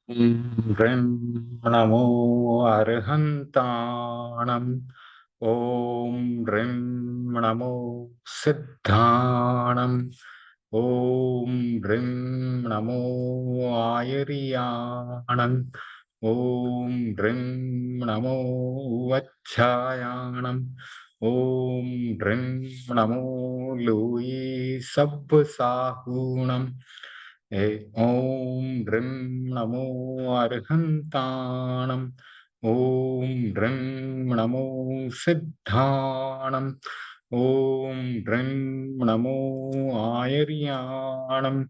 ह्रीं नमो अर्हन्ताणम्। ॐ ह्रीं नमो सिद्धाणम्। ॐ ह्रीं नमो आयर्याणम्। ॐ ह्रीं नमो वच्छायाणम्। ॐ ह्रीं नमो लूयी सब्बसाहूणम्। ॐ ह्रीं नमो अर्हन्ताणम्। ॐ ह्रीं नमो सिद्धाणम्। ॐ ह्रीं नमो आयर्याणम्।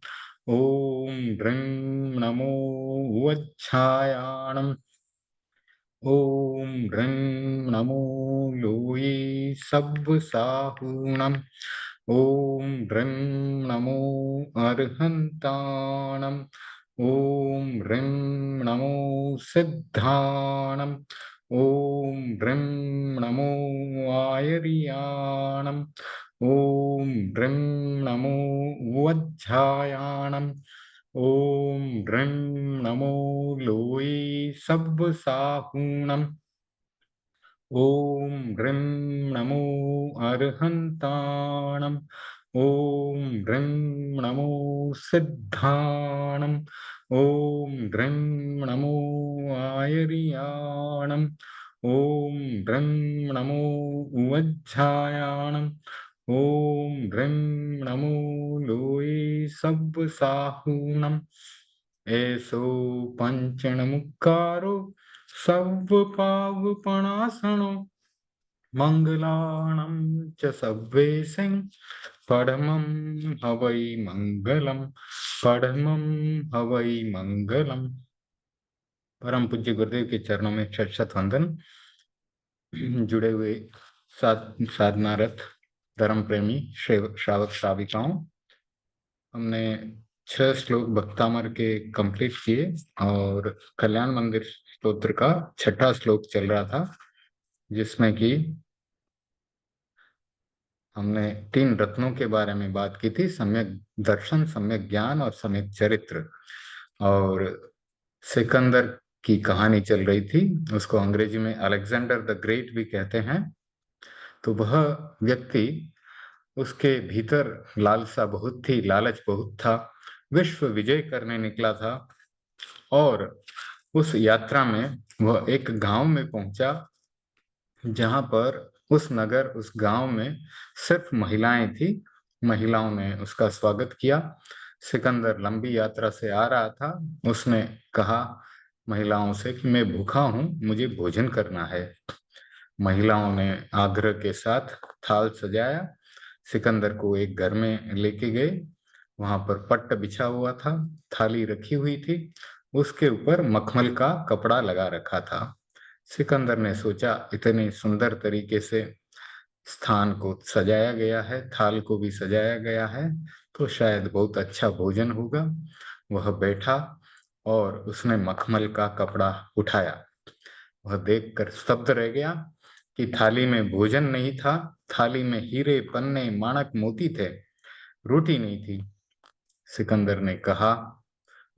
ॐ ह्रीं नमो वच्छायाणम्। ॐ ह्रीं नमो लोये सब्बसाहूणम्। ॐ ह्रीं नमो अर्हन्ताणम्। ॐ ह्रीं नमो सिद्धाणम्। ॐ ह्रीं नमो आयर्याणम्। ॐ ह्रीं नमो वज्झायाणम्। ॐ ह्रीं नमो लोये सब्बसाहूणम्। ॐ ह्रीं नमो अर्हन्ताणम्। ॐ ह्रीं नमो सिद्धाणम्। ॐ ह्रीं नमो आयर्याणम्। ॐ ह्रीं नमो वज्झायाणम्। ॐ ह्रीं नमो लोये सब्बसाहूणम्। एषो पञ्चणमुक्कारो सर्वपावपणासनो मंगलाणं च सव्वेशं परमं हवै मंगलम। परमं हवै मंगलम। परम पूज्य गुरुदेव के चरणों में शत शत वंदन। जुड़े हुए साधनारत धर्म प्रेमी श्रावक श्राविकाओं, हमने 6 श्लोक भक्तामर के कंप्लीट किए और कल्याण मंदिर स्तोत्र का 6ठा श्लोक चल रहा था, जिसमें कि हमने 3 रत्नों के बारे में बात की थी, सम्यक दर्शन, सम्यक ज्ञान और सम्यक चरित्र। और सिकंदर की कहानी चल रही थी, उसको अंग्रेजी में अलेक्जेंडर द ग्रेट भी कहते हैं। तो वह व्यक्ति, उसके भीतर लालसा बहुत थी, लालच बहुत था, विश्व विजय करने निकला था। और उस यात्रा में वह एक गांव में पहुंचा, जहां पर उस नगर, उस गांव में सिर्फ महिलाएं थी। महिलाओं ने उसका स्वागत किया। सिकंदर लंबी यात्रा से आ रहा था। उसने कहा महिलाओं से कि मैं भूखा हूं, मुझे भोजन करना है। महिलाओं ने आग्रह के साथ थाल सजाया, सिकंदर को एक घर में लेके गए। वहां पर पट्ट बिछा हुआ था, थाली रखी हुई थी, उसके ऊपर मखमल का कपड़ा लगा रखा था। सिकंदर ने सोचा, इतने सुंदर तरीके से स्थान को सजाया गया है, थाल को भी सजाया गया है, तो शायद बहुत अच्छा भोजन होगा। वह बैठा और उसने मखमल का कपड़ा उठाया। वह देखकर स्तब्ध रह गया कि थाली में भोजन नहीं था। थाली में हीरे, पन्ने, माणक, मोती थे, रोटी नहीं थी। सिकंदर ने कहा,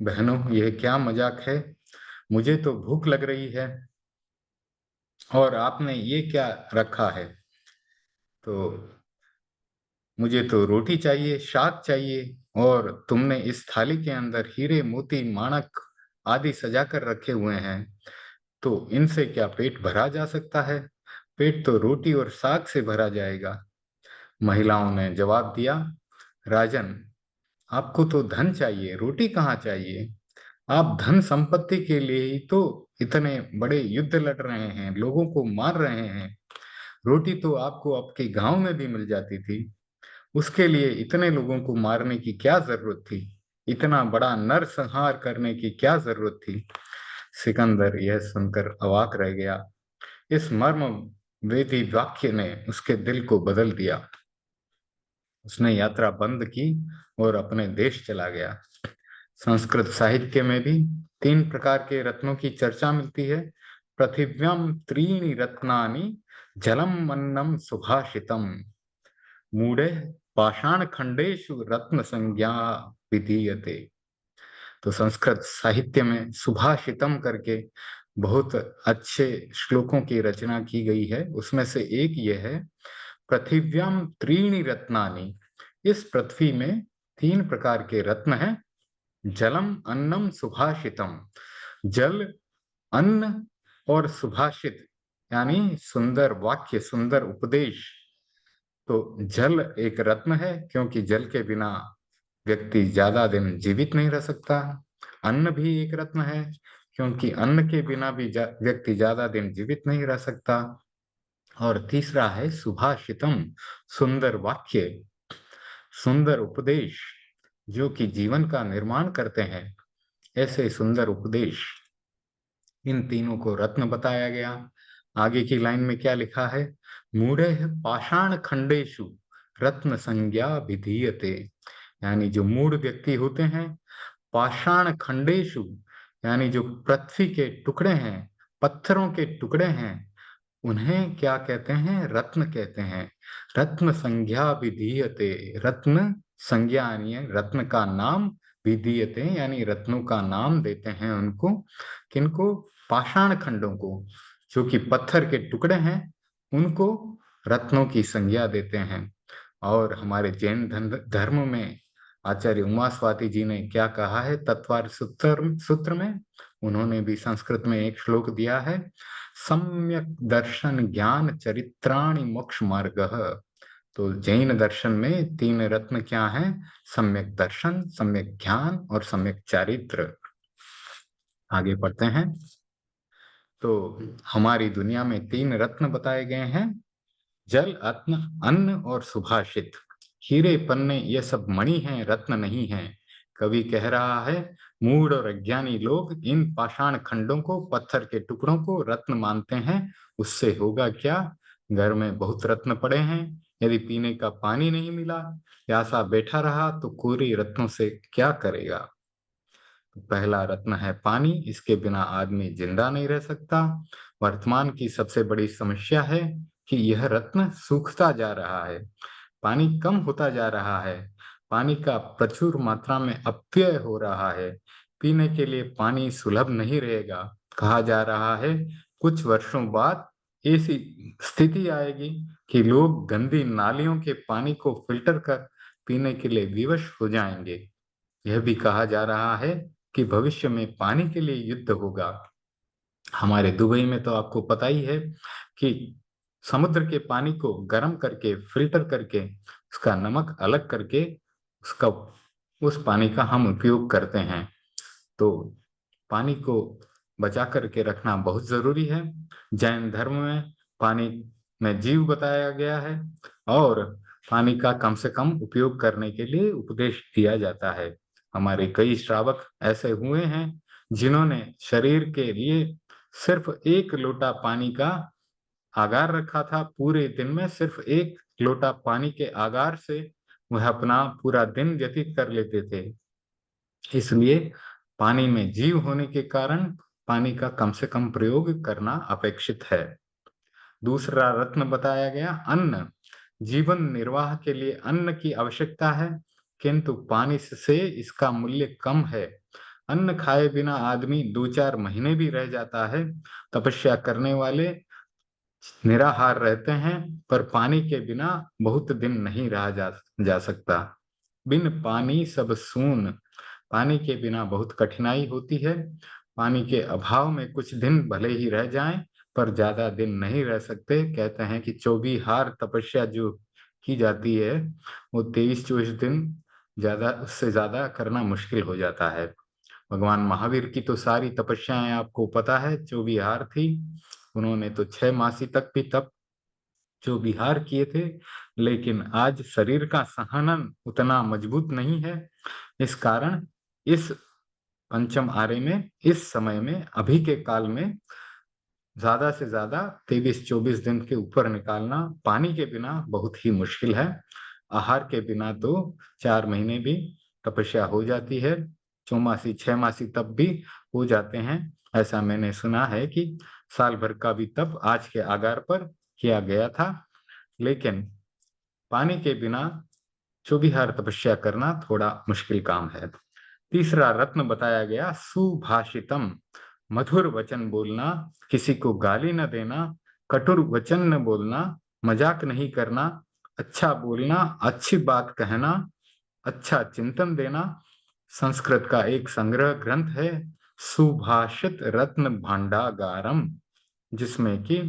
बहनों, यह क्या मजाक है? मुझे तो भूख लग रही है और आपने ये क्या रखा है? तो मुझे तो रोटी चाहिए, शाक चाहिए, और तुमने इस थाली के अंदर हीरे, मोती, माणक आदि सजाकर रखे हुए हैं, तो इनसे क्या पेट भरा जा सकता है? पेट तो रोटी और साग से भरा जाएगा। महिलाओं ने जवाब दिया, राजन, आपको तो धन चाहिए, रोटी कहाँ चाहिए? आप धन संपत्ति के लिए ही तो इतने बड़े युद्ध लड़ रहे हैं, लोगों को मार रहे हैं। रोटी तो आपको आपके गांव में भी मिल जाती थी। उसके लिए इतने लोगों को मारने की क्या जरूरत थी? इतना बड़ा नरसंहार करने की क्या जरूरत थी? सिकंदर यह सुनकर अवाक रह गया। इस मर्म वेदी वाक्य ने उसके दिल को बदल दिया। उसने यात्रा बंद की और अपने देश चला गया। संस्कृत साहित्य में भी 3 प्रकार के रत्नों की चर्चा मिलती है। पृथिव्याम त्रीणि रत्नानि, जलम अन्नम सुभाषितम, मूढ़े पाषाण खंडेषु रत्न संज्ञा विधीयते। तो संस्कृत साहित्य में सुभाषितम करके बहुत अच्छे श्लोकों की रचना की गई है। उसमें से एक ये है, पृथिव्याम त्रीणि रत्नानि, इस पृथ्वी में 3 प्रकार के रत्न हैं। जलम अन्नम सुभाषितम, जल, अन्न और सुभाषित यानी सुंदर वाक्य, सुंदर उपदेश। तो जल एक रत्न है क्योंकि जल के बिना व्यक्ति ज्यादा दिन जीवित नहीं रह सकता। अन्न भी एक रत्न है क्योंकि अन्न के बिना भी व्यक्ति ज्यादा दिन जीवित नहीं रह सकता। और तीसरा है सुभाषितम, सुंदर वाक्य, सुंदर उपदेश, जो कि जीवन का निर्माण करते हैं। ऐसे सुंदर उपदेश, इन तीनों को रत्न बताया गया। आगे की लाइन में क्या लिखा है, मूढ़े पाषाण खंडेषु रत्न संज्ञा विधीयते, यानी जो मूढ़ व्यक्ति होते हैं, पाषाण खंडेषु यानी जो पृथ्वी के टुकड़े हैं, पत्थरों के टुकड़े हैं, उन्हें क्या कहते हैं, रत्न कहते हैं। रत्न संज्ञा विधीयते, रत्न संज्ञा यानी रत्न का नाम, विधीयते यानी रत्नों का नाम देते हैं उनको। किनको, पाषाण खंडों को, जो कि पत्थर के टुकड़े हैं, उनको रत्नों की संज्ञा देते हैं। और हमारे जैन धर्म में आचार्य उमास्वाति जी ने क्या कहा है तत्वार्थ सूत्र में, उन्होंने भी संस्कृत में एक श्लोक दिया है, सम्यक दर्शन ज्ञान चरित्राणि मोक्ष मार्ग। तो जैन दर्शन में 3 रत्न क्या हैं, सम्यक दर्शन, सम्यक ज्ञान और सम्यक चारित्र। आगे पढ़ते हैं। तो हमारी दुनिया में 3 रत्न बताए गए हैं, जल, अन्न और सुभाषित। हीरे पन्ने ये सब मणि हैं, रत्न नहीं हैं। कवि कह रहा है, मूढ़ और अज्ञानी लोग इन पाषाण खंडों को, पत्थर के टुकड़ों को रत्न मानते हैं। उससे होगा क्या, घर में बहुत रत्न पड़े हैं, यदि पीने का पानी नहीं मिला, प्यासा बैठा रहा तो कोरी रत्नों से क्या करेगा। पहला रत्न है पानी, इसके बिना आदमी जिंदा नहीं रह सकता। वर्तमान की सबसे बड़ी समस्या है कि यह रत्न सूखता जा रहा है, पानी कम होता जा रहा है, पानी का प्रचुर मात्रा में अपव्यय हो रहा है, पीने के लिए पानी सुलभ नहीं रहेगा। कहा जा रहा है कुछ वर्षों बाद ऐसी स्थिति आएगी कि लोग गंदी नालियों के पानी को फिल्टर कर पीने के लिए विवश हो जाएंगे। यह भी कहा जा रहा है कि भविष्य में पानी के लिए युद्ध होगा। हमारे दुबई में तो आपको पता ही है कि समुद्र के पानी को गर्म करके, फिल्टर करके, उसका नमक अलग करके, उसका उस पानी का हम उपयोग करते हैं। तो पानी को बचा करके रखना बहुत जरूरी है। जैन धर्म में पानी में जीव बताया गया है और पानी का कम से कम उपयोग करने के लिए उपदेश दिया जाता है। हमारे कई श्रावक ऐसे हुए हैं जिन्होंने शरीर के लिए सिर्फ 1 लोटा पानी का आगार रखा था। पूरे दिन में सिर्फ 1 लोटा पानी के आगार से वह अपना पूरा दिन व्यतीत कर लेते थे। इसलिए पानी में जीव होने के कारण पानी का कम से कम प्रयोग करना अपेक्षित है। दूसरा रत्न बताया गया अन्न। जीवन निर्वाह के लिए अन्न की आवश्यकता है, किंतु पानी से इसका मूल्य कम है। अन्न खाए बिना आदमी 2-4 महीने भी रह जाता है। तपस्या करने वाले निराहार रहते हैं, पर पानी के बिना बहुत दिन नहीं रहा जा सकता। बिन पानी सब सून, पानी के बिना बहुत कठिनाई होती है। पानी के अभाव में कुछ दिन भले ही रह जाएं, पर ज्यादा दिन नहीं रह सकते। कहते हैं कि 24 तपस्या जो की जाती है, वो 23-24 दिन ज्यादा, उससे ज्यादा करना मुश्किल हो जाता है। भगवान महावीर की तो सारी तपस्याएं आपको पता है 24 थी। उन्होंने तो 6 मासी तक भी तप जो विहार किए थे, लेकिन आज शरीर का सहनन उतना मजबूत नहीं है। इस कारण इस पंचम आर्य में, इस समय में, अभी के काल में ज्यादा से ज्यादा 23-24 दिन के ऊपर निकालना पानी के बिना बहुत ही मुश्किल है। आहार के बिना तो 4 महीने भी तपस्या हो जाती है, चौमासी 6 मासी तप भी हो जाते हैं। ऐसा मैंने सुना है कि साल भर का भी तप आज के आगार पर किया गया था। लेकिन पानी के बिना 24 तपस्या करना थोड़ा मुश्किल काम है। तीसरा रत्न बताया गया सुभाषितम, मधुर वचन बोलना, किसी को गाली न देना, कटुर वचन न बोलना, मजाक नहीं करना, अच्छा बोलना, अच्छी बात कहना, अच्छा चिंतन देना। संस्कृत का एक संग्रह ग्रंथ है सुभाषित रत्न भांडागारम, जिसमें कि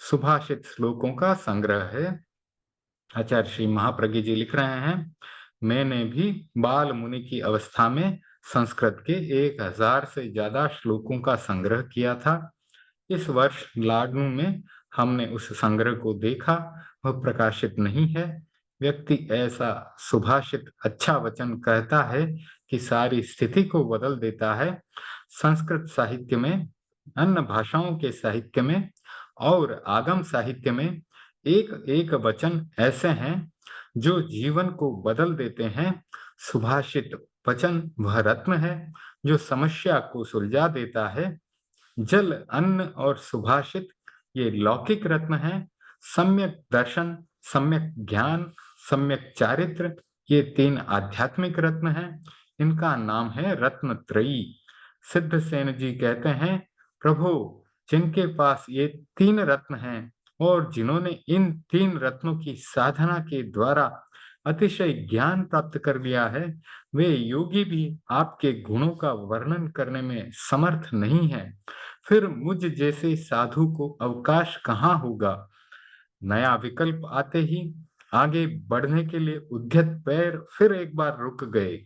सुभाषित श्लोकों का संग्रह है। आचार्य श्री महाप्रज्ञ जी लिख रहे हैं, मैंने भी बाल मुनि की अवस्था में संस्कृत के 1000 से ज्यादा श्लोकों का संग्रह किया था। इस वर्ष लाडनू में हमने उस संग्रह को देखा, वह प्रकाशित नहीं है। व्यक्ति ऐसा सुभाषित अच्छा वचन कहता है कि सारी स्थिति को बदल देता है। संस्कृत साहित्य में, अन्य भाषाओं के साहित्य में और आगम साहित्य में एक एक वचन ऐसे हैं जो जीवन को बदल देते हैं। सुभाषित वचन वह रत्न है जो समस्या को सुलझा देता है। जल, अन्न और सुभाषित ये लौकिक रत्न हैं। सम्यक दर्शन, सम्यक ज्ञान, सम्यक चारित्र ये 3 आध्यात्मिक रत्न हैं। इनका नाम है रत्नत्रयी। सिद्धसेन जी कहते हैं, प्रभु जिनके पास ये 3 रत्न हैं और जिन्होंने इन 3 रत्नों की साधना के द्वारा अतिशय ज्ञान प्राप्त कर लिया है, वे योगी भी आपके गुणों का वर्णन करने में समर्थ नहीं है। फिर मुझ जैसे साधु को अवकाश कहाँ होगा। नया विकल्प आते ही आगे बढ़ने के लिए उद्यत पैर फिर एक बार रुक गए।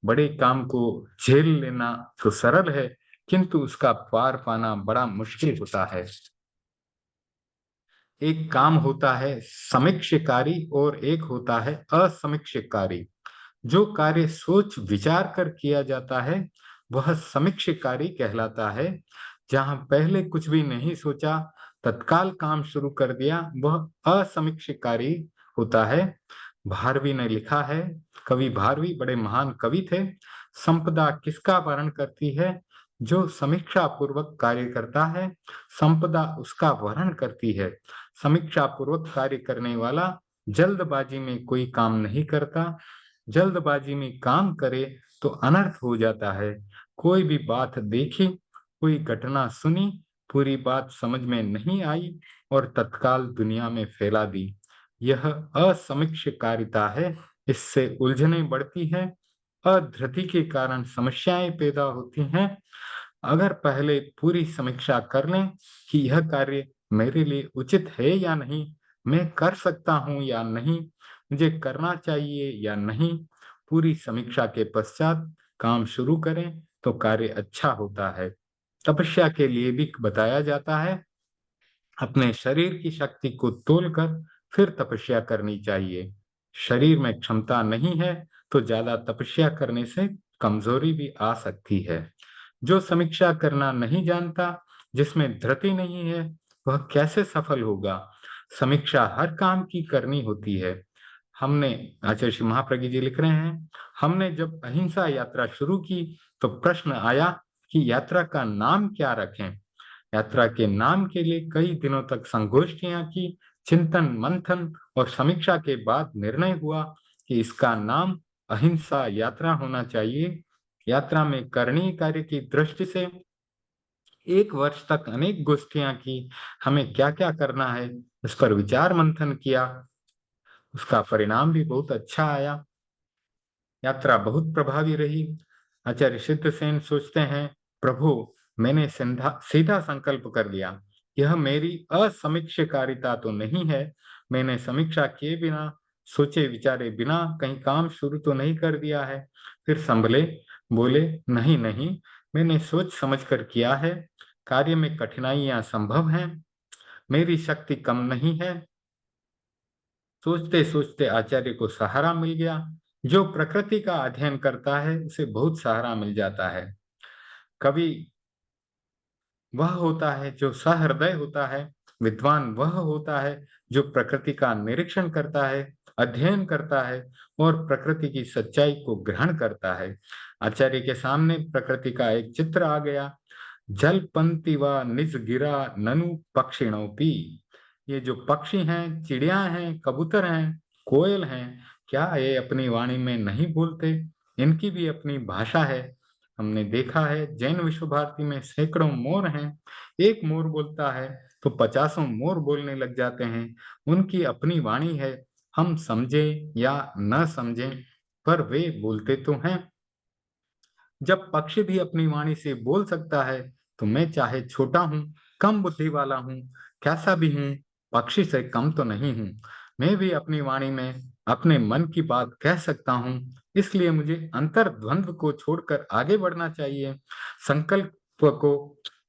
बड़े काम को झेल लेना तो सरल है, किंतु उसका पार पाना बड़ा मुश्किल होता है। एक काम होता है समीक्षकारी और एक होता है असमीक्षकारी। जो कार्य सोच विचार कर किया जाता है वह समीक्षकारी कहलाता है। जहां पहले कुछ भी नहीं सोचा, तत्काल काम शुरू कर दिया, वह असमीक्षकारी होता है। भारवी ने लिखा है, कवि भारवी बड़े महान कवि थे, संपदा किसका वर्ण करती है? जो समीक्षा पूर्वक कार्य करता है, संपदा उसका वर्ण करती है। समीक्षा पूर्वक कार्य करने वाला जल्दबाजी में कोई काम नहीं करता। जल्दबाजी में काम करे तो अनर्थ हो जाता है। कोई भी बात देखी, कोई घटना सुनी, पूरी बात समझ में नहीं आई और तत्काल दुनिया में फैला दी, यह असमीक्षाकारिता है। इससे उलझनें बढ़ती हैं, अधृति के कारण समस्याएं पैदा होती हैं। अगर पहले पूरी समीक्षा कर लें कि यह कार्य मेरे लिए उचित है या नहीं, मैं कर सकता हूं या नहीं, मुझे करना चाहिए या नहीं, पूरी समीक्षा के पश्चात काम शुरू करें तो कार्य अच्छा होता है। तपस्या के लिए भी बताया जाता है, अपने शरीर की शक्ति को तोलकर फिर तपस्या करनी चाहिए। शरीर में क्षमता नहीं है तो ज्यादा तपस्या करने से कमजोरी भी आ सकती है। जो समीक्षा करना नहीं जानता, जिसमें धृति नहीं है, वह कैसे सफल होगा। समीक्षा हर काम की करनी होती है। हमने, आचार्य श्री महाप्रज्ञ जी लिख रहे हैं, हमने जब अहिंसा यात्रा शुरू की तो प्रश्न आया कि यात्रा का नाम क्या रखें। यात्रा के नाम के लिए कई दिनों तक संगोष्ठियां की, चिंतन मंथन और समीक्षा के बाद निर्णय हुआ कि इसका नाम अहिंसा यात्रा होना चाहिए। यात्रा में करणीय कार्य की दृष्टि से 1 वर्ष तक अनेक गोष्ठियां की, हमें क्या क्या करना है उस पर विचार मंथन किया। उसका परिणाम भी बहुत अच्छा आया। यात्रा बहुत प्रभावी रही। आचार्य सिद्धसेन सोचते हैं, प्रभु मैंने सीधा संकल्प कर लिया, यह मेरी असमीक्षाकारिता तो नहीं है। मैंने समीक्षा किए बिना, सोचे विचारे बिना कहीं काम शुरू तो नहीं कर दिया है। फिर संभले, बोले, नहीं नहीं, मैंने सोच समझ कर किया है। कार्य में कठिनाइयां संभव हैं, मेरी शक्ति कम नहीं है। सोचते सोचते आचार्य को सहारा मिल गया। जो प्रकृति का अध्ययन करता है उसे बहुत सहारा मिल जाता है। कवि वह होता है जो सहृदय होता है। विद्वान वह होता है जो प्रकृति का निरीक्षण करता है, अध्ययन करता है और प्रकृति की सच्चाई को ग्रहण करता है। आचार्य के सामने प्रकृति का एक चित्र आ गया। जल पंक्ति व निज गिरा ननु पक्षिणोपी। ये जो पक्षी हैं, चिड़िया हैं, कबूतर हैं, कोयल हैं, क्या ये अपनी वाणी में नहीं बोलते? इनकी भी अपनी भाषा है। हमने देखा है जैन विश्व भारती में सैकड़ों मोर हैं। एक मोर बोलता है तो पचासों मोर बोलने लग जाते हैं। उनकी अपनी वाणी है। हम समझे या न समझे, पर वे बोलते तो हैं। जब पक्षी भी अपनी वाणी से बोल सकता है, तो मैं चाहे छोटा हूँ, कम बुद्धि वाला हूँ, कैसा भी हूँ, पक्षी से कम तो नहीं हूँ। मैं भी अपनी वाणी में अपने मन की बात कह सकता हूँ। इसलिए मुझे अंतर्द्वंद को छोड़कर आगे बढ़ना चाहिए। संकल्प को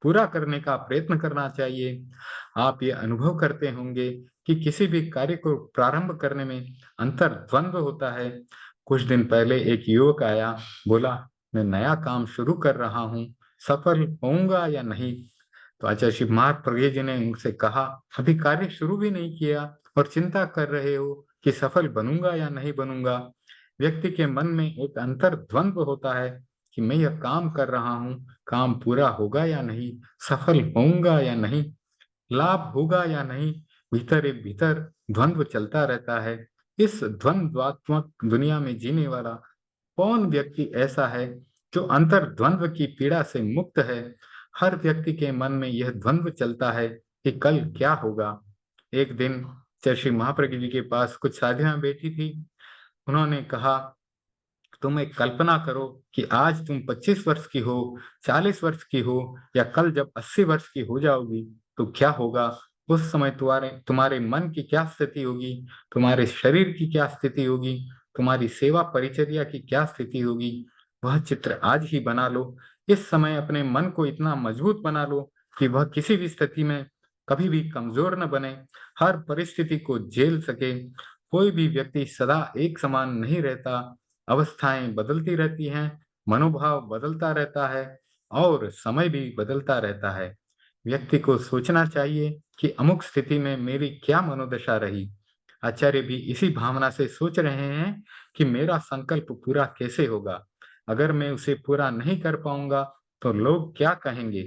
पूरा करने का प्रयत्न करना चाहिए। आप ये अनुभव करते होंगे कि किसी भी कार्य को प्रारंभ करने में अंतर्द्वंद होता है। कुछ दिन पहले एक युवक आया, बोला, मैं नया काम शुरू कर रहा हूँ, सफल होऊंगा या नहीं? तो आचार्य शिव महाप्रिय जी ने उनसे कहा, अभी कार्य शुरू भी नहीं किया और चिंता कर रहे हो कि सफल बनूंगा या नहीं बनूंगा। व्यक्ति के मन में एक अंतर्द्वंद होता है कि मैं यह काम कर रहा हूँ, काम पूरा होगा या नहीं, सफल होऊंगा या नहीं, लाभ होगा या नहीं। भीतर एक भीतर द्वंद्व चलता रहता है। इस द्वंद्वात्मक दुनिया में जीने वाला कौन व्यक्ति ऐसा है जो अंतर्द्वंद्व की पीड़ा से मुक्त है? हर व्यक्ति के मन में यह द्वंद्व चलता है कि कल क्या होगा। एक दिन श्री महाप्रज्ञ जी के पास कुछ साधुआं बैठी थी। उन्होंने कहा, तुम एक कल्पना करो कि आज तुम 25 वर्ष की हो, 40 वर्ष की हो, या कल जब 80 वर्ष की हो जाओगी तो क्या होगा? उस समय तुम्हारे तुम्हारे मन की क्या स्थिति होगी? तुम्हारे शरीर की क्या स्थिति होगी? तुम्हारी सेवा परिचर्या की क्या स्थिति होगी? वह चित्र आज ही बना लो। इस समय अपने मन को इतना मजबूत बना लो कि वह किसी भी स्थिति में कभी भी कमजोर न बने, हर परिस्थिति को झेल सके। कोई भी व्यक्ति सदा एक समान नहीं रहता। अवस्थाएं बदलती रहती हैं, मनोभाव बदलता रहता है और समय भी बदलता रहता है। व्यक्ति को सोचना चाहिए कि अमुक स्थिति में मेरी क्या मनोदशा रही। आचार्य भी इसी भावना से सोच रहे हैं कि मेरा संकल्प पूरा कैसे होगा। अगर मैं उसे पूरा नहीं कर पाऊंगा तो लोग क्या कहेंगे?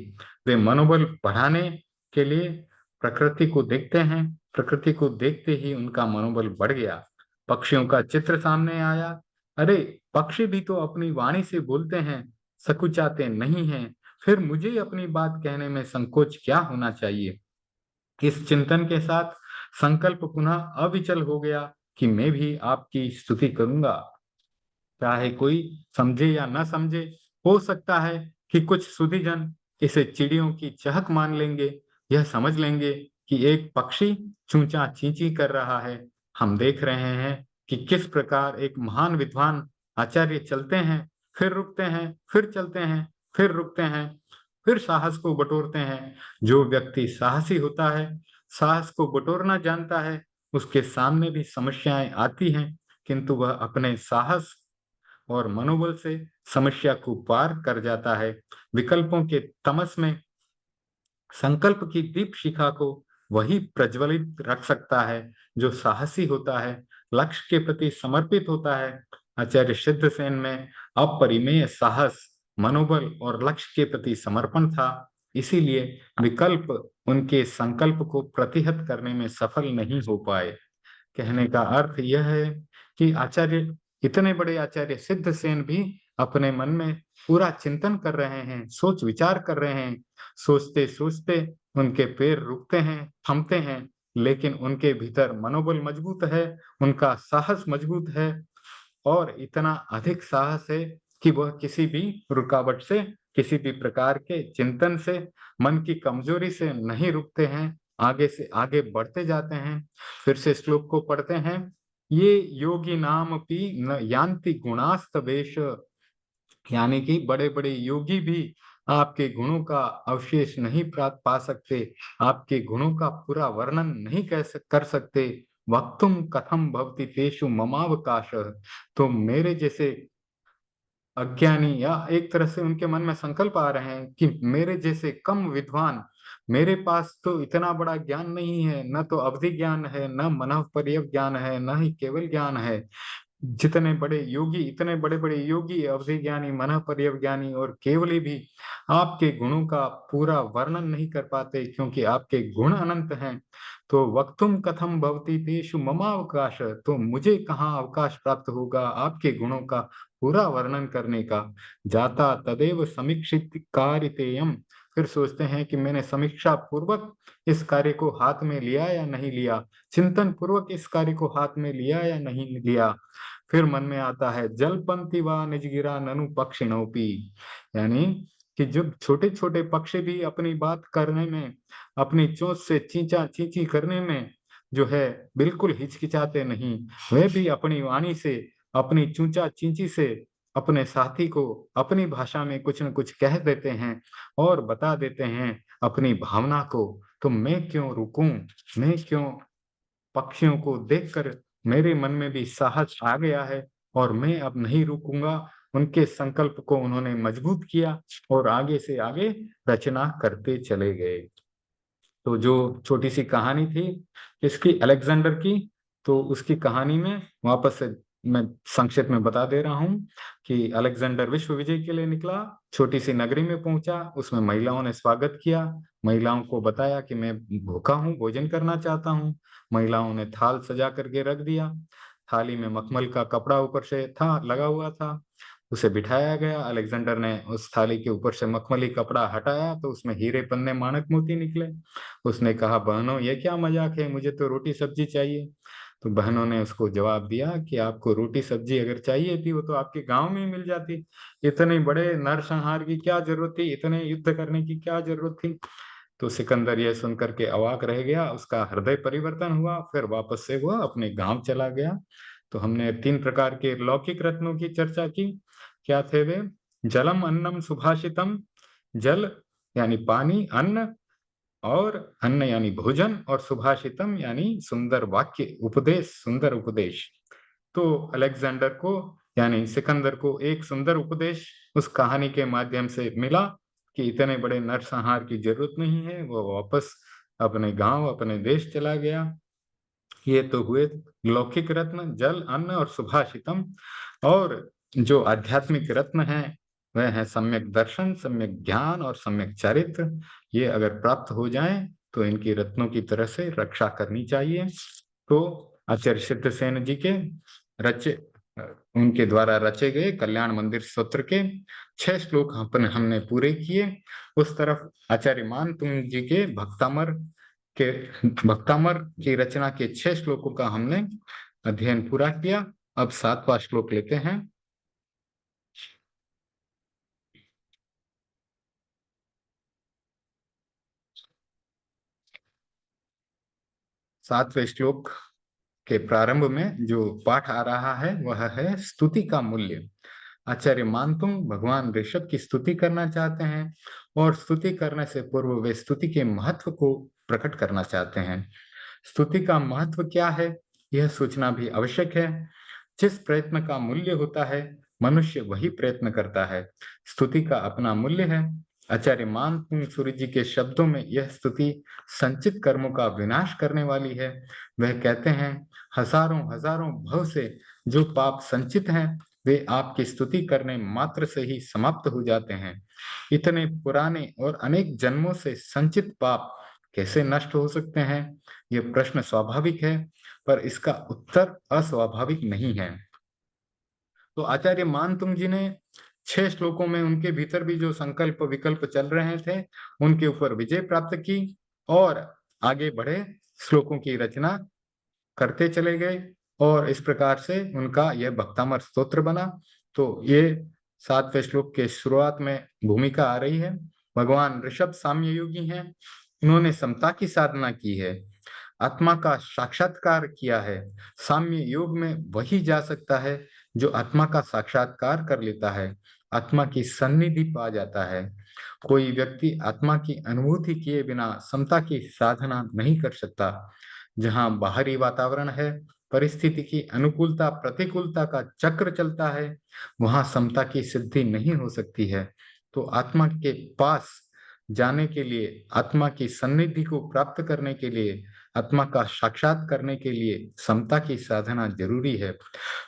वे मनोबल बढ़ाने के लिए प्रकृति को देखते हैं। प्रकृति को देखते ही उनका मनोबल बढ़ गया। पक्षियों का चित्र सामने आया। अरे, पक्षी भी तो अपनी वाणी से बोलते हैं, सकुचाते नहीं हैं। फिर मुझे अपनी बात कहने में संकोच क्या होना चाहिए? इस चिंतन के साथ संकल्प पुनः अविचल हो गया कि मैं भी आपकी स्तुति करूंगा, चाहे कोई समझे या न समझे। हो सकता है कि कुछ सुधीजन इसे चिड़ियों की चहक मान लेंगे, यह समझ लेंगे कि एक पक्षी चूंचा चींची कर रहा है। हम देख रहे हैं कि किस प्रकार एक महान विद्वान आचार्य चलते हैं, फिर रुकते हैं, फिर चलते हैं, फिर रुकते हैं, फिर साहस को बटोरते हैं। जो व्यक्ति साहसी होता है, साहस को बटोरना जानता है, उसके सामने भी समस्याएं आती हैं, किंतु वह अपने साहस और मनोबल से समस्या को पार कर जाता है। विकल्पों के तमस में संकल्प की दीप शिखा को वही प्रज्वलित रख सकता है जो साहसी होता है, लक्ष्य के प्रति समर्पित होता है। आचार्य सिद्धसेन में अपरिमेय साहस, मनोबल और लक्ष्य के प्रति समर्पण था। इसीलिए विकल्प उनके संकल्प को प्रतिहत करने में सफल नहीं हो पाए। कहने का अर्थ यह है कि आचार्य, इतने बड़े आचार्य सिद्धसेन भी अपने मन में पूरा चिंतन कर रहे हैं, सोच विचार कर रहे हैं। सोचते सोचते उनके पैर रुकते हैं, थमते हैं, लेकिन उनके भीतर मनोबल मजबूत है, उनका साहस मजबूत है, और इतना अधिक साहस है कि वह किसी भी रुकावट से, किसी भी प्रकार के चिंतन से, मन की कमजोरी से नहीं रुकते हैं, आगे से आगे बढ़ते जाते हैं। फिर से श्लोक को पढ़ते हैं। ये योगी नाम पी न यान्ति गुणास्तवेश, यानी कि बड़े बड़े योगी भी आपके गुणों का अवशेष नहीं प्राप्त पा सकते, आपके गुणों का पूरा वर्णन नहीं कर सकते। वक्तुम कथम भवति तेषु ममावकाश, तो मेरे जैसे अज्ञानी, या एक तरह से उनके मन में संकल्प आ रहे हैं कि मेरे जैसे कम विद्वान, मेरे पास तो इतना बड़ा ज्ञान नहीं है, न तो अवधि ज्ञान है, न मनः पर्यव ज्ञान है, न ही केवल ज्ञान है। जितने बड़े योगी, इतने बड़े बड़े योगी, अवधि ज्ञानी, मनः पर्यव ज्ञानी और केवली भी आपके गुणों का पूरा वर्णन नहीं कर पाते, क्योंकि आपके गुण अनंत हैं। तो वक्तुम कथम भवति तेषु ममावकाश, तो मुझे कहाँ अवकाश प्राप्त होगा आपके गुणों का पूरा वर्णन करने का। जाता तदेव समीक्षित कारितेयम। फिर सोचते हैं कि मैंने समीक्षा पूर्वक इस कार्य को हाथ में लिया या नहीं लिया, चिंतन पूर्वक इस कार्य को हाथ में लिया या नहीं लिया। फिर मन में आता है जलपंथी व निजगिरा ननु पक्षिणोपी, यानी कि जब छोटे छोटे पक्षी भी अपनी बात करने में, अपनी चोंच से चींचा चींची करने में जो है बिल्कुल हिचकिचाते नहीं। वे भी अपनी वाणी से, अपनी चूंचा चींची से अपने साथी को अपनी भाषा में कुछ न कुछ कह देते हैं और बता देते हैं अपनी भावना को। तो मैं क्यों रुकूं, मैं क्यों, पक्षियों को देखकर मेरे मन में भी साहस आ गया है और मैं अब नहीं रुकूंगा। उनके संकल्प को उन्होंने मजबूत किया और आगे से आगे रचना करते चले गए। तो जो छोटी सी कहानी थी इसकी, अलेक्जेंडर की, तो उसकी कहानी में वापस से मैं संक्षेप में बता दे रहा हूँ कि अलेक्जेंडर विश्व विजय के लिए निकला, छोटी सी नगरी में पहुंचा, उसमें महिलाओं ने स्वागत किया, महिलाओं को बताया कि मैं भूखा हूँ, भोजन करना चाहता हूँ। महिलाओं ने थाल सजा करके रख दिया, थाली में मखमल का कपड़ा ऊपर से था लगा हुआ था, उसे बिठाया गया। अलेक्जेंडर ने उस थाली के ऊपर से मखमली कपड़ा हटाया तो उसमें हीरे पन्ने माणक मोती निकले। उसने कहा, बहनों ये क्या मजाक है, मुझे तो रोटी सब्जी चाहिए। तो बहनों ने उसको जवाब दिया कि आपको रोटी सब्जी अगर चाहिए थी वो तो आपके गांव में ही मिल जाती, इतने बड़े नरसंहार की क्या जरूरत थी, इतने युद्ध करने की क्या जरूरत थी। तो सिकंदर यह सुनकर के अवाक रह गया, उसका हृदय परिवर्तन हुआ, फिर वापस से वह अपने गांव चला गया। तो हमने 3 प्रकार के लौकिक रत्नों की चर्चा की। क्या थे वे? जलम अन्नम सुभाषितम, जल यानी पानी, अन्न और अन्न यानी भोजन, और सुभाषितम यानी सुंदर वाक्य, उपदेश, सुंदर उपदेश। तो अलेक्जेंडर को यानी सिकंदर को एक सुंदर उपदेश उस कहानी के माध्यम से मिला कि इतने बड़े नरसंहार की जरूरत नहीं है। वो वापस अपने गांव, अपने देश चला गया। ये तो हुए लौकिक रत्न, जल, अन्न और सुभाषितम। और जो आध्यात्मिक रत्न है वह है सम्यक दर्शन, सम्यक ज्ञान और सम्यक चरित्र। ये अगर प्राप्त हो जाएं तो इनकी रत्नों की तरह से रक्षा करनी चाहिए। तो आचार्य सिद्धसेन जी के रचे, उनके द्वारा रचे गए कल्याण मंदिर स्तोत्र के 6 श्लोक हमने पूरे किए। उस तरफ आचार्य मान तुंग जी के के भक्तामर की रचना के 6 श्लोकों का हमने अध्ययन पूरा किया। अब 7वां श्लोक लेते हैं। 7वें श्लोक के प्रारंभ में जो पाठ आ रहा है वह है स्तुति का मूल्य। आचार्य मानतुंग भगवान ऋषभ की स्तुति करना चाहते हैं और स्तुति करने से पूर्व वे स्तुति के महत्व को प्रकट करना चाहते हैं। स्तुति का महत्व क्या है यह सोचना भी आवश्यक है। जिस प्रयत्न का मूल्य होता है मनुष्य वही प्रयत्न करता है। स्तुति का अपना मूल्य है। आचार्य मान सूर्य जी के शब्दों में यह स्तुति संचित कर्मों का विनाश करने वाली है। वह कहते हैं, हजारों हजारों भव से जो पाप संचित हैं वे आपकी स्तुति करने मात्र से ही समाप्त हो जाते हैं। इतने पुराने और अनेक जन्मों से संचित पाप कैसे नष्ट हो सकते हैं? यह प्रश्न स्वाभाविक है पर इसका उत्तर अस्वाभाविक नहीं है। तो आचार्य मानतुंग जी ने 6 श्लोकों में उनके भीतर भी जो संकल्प विकल्प चल रहे थे उनके ऊपर विजय प्राप्त की और आगे बढ़े, श्लोकों की रचना करते चले गए और इस प्रकार से उनका यह भक्तामर स्तोत्र बना। तो ये 7वें श्लोक के शुरुआत में भूमिका आ रही है। भगवान ऋषभ साम्य योगी हैं, उन्होंने समता की साधना की है, आत्मा का साक्षात्कार किया है। साम्य योग में वही जा सकता है जो आत्मा का साक्षात्कार कर लेता है, आत्मा की सन्निधि पा जाता है। कोई व्यक्ति आत्मा की अनुभूति किए बिना समता की साधना नहीं कर सकता। जहाँ बाहरी वातावरण है, परिस्थिति की अनुकूलता प्रतिकूलता का चक्र चलता है, वहां समता की सिद्धि नहीं हो सकती है। तो आत्मा के पास जाने के लिए, आत्मा की सन्निधि को प्राप्त करने के लिए, आत्मा का साक्षात करने के लिए समता की साधना जरूरी है।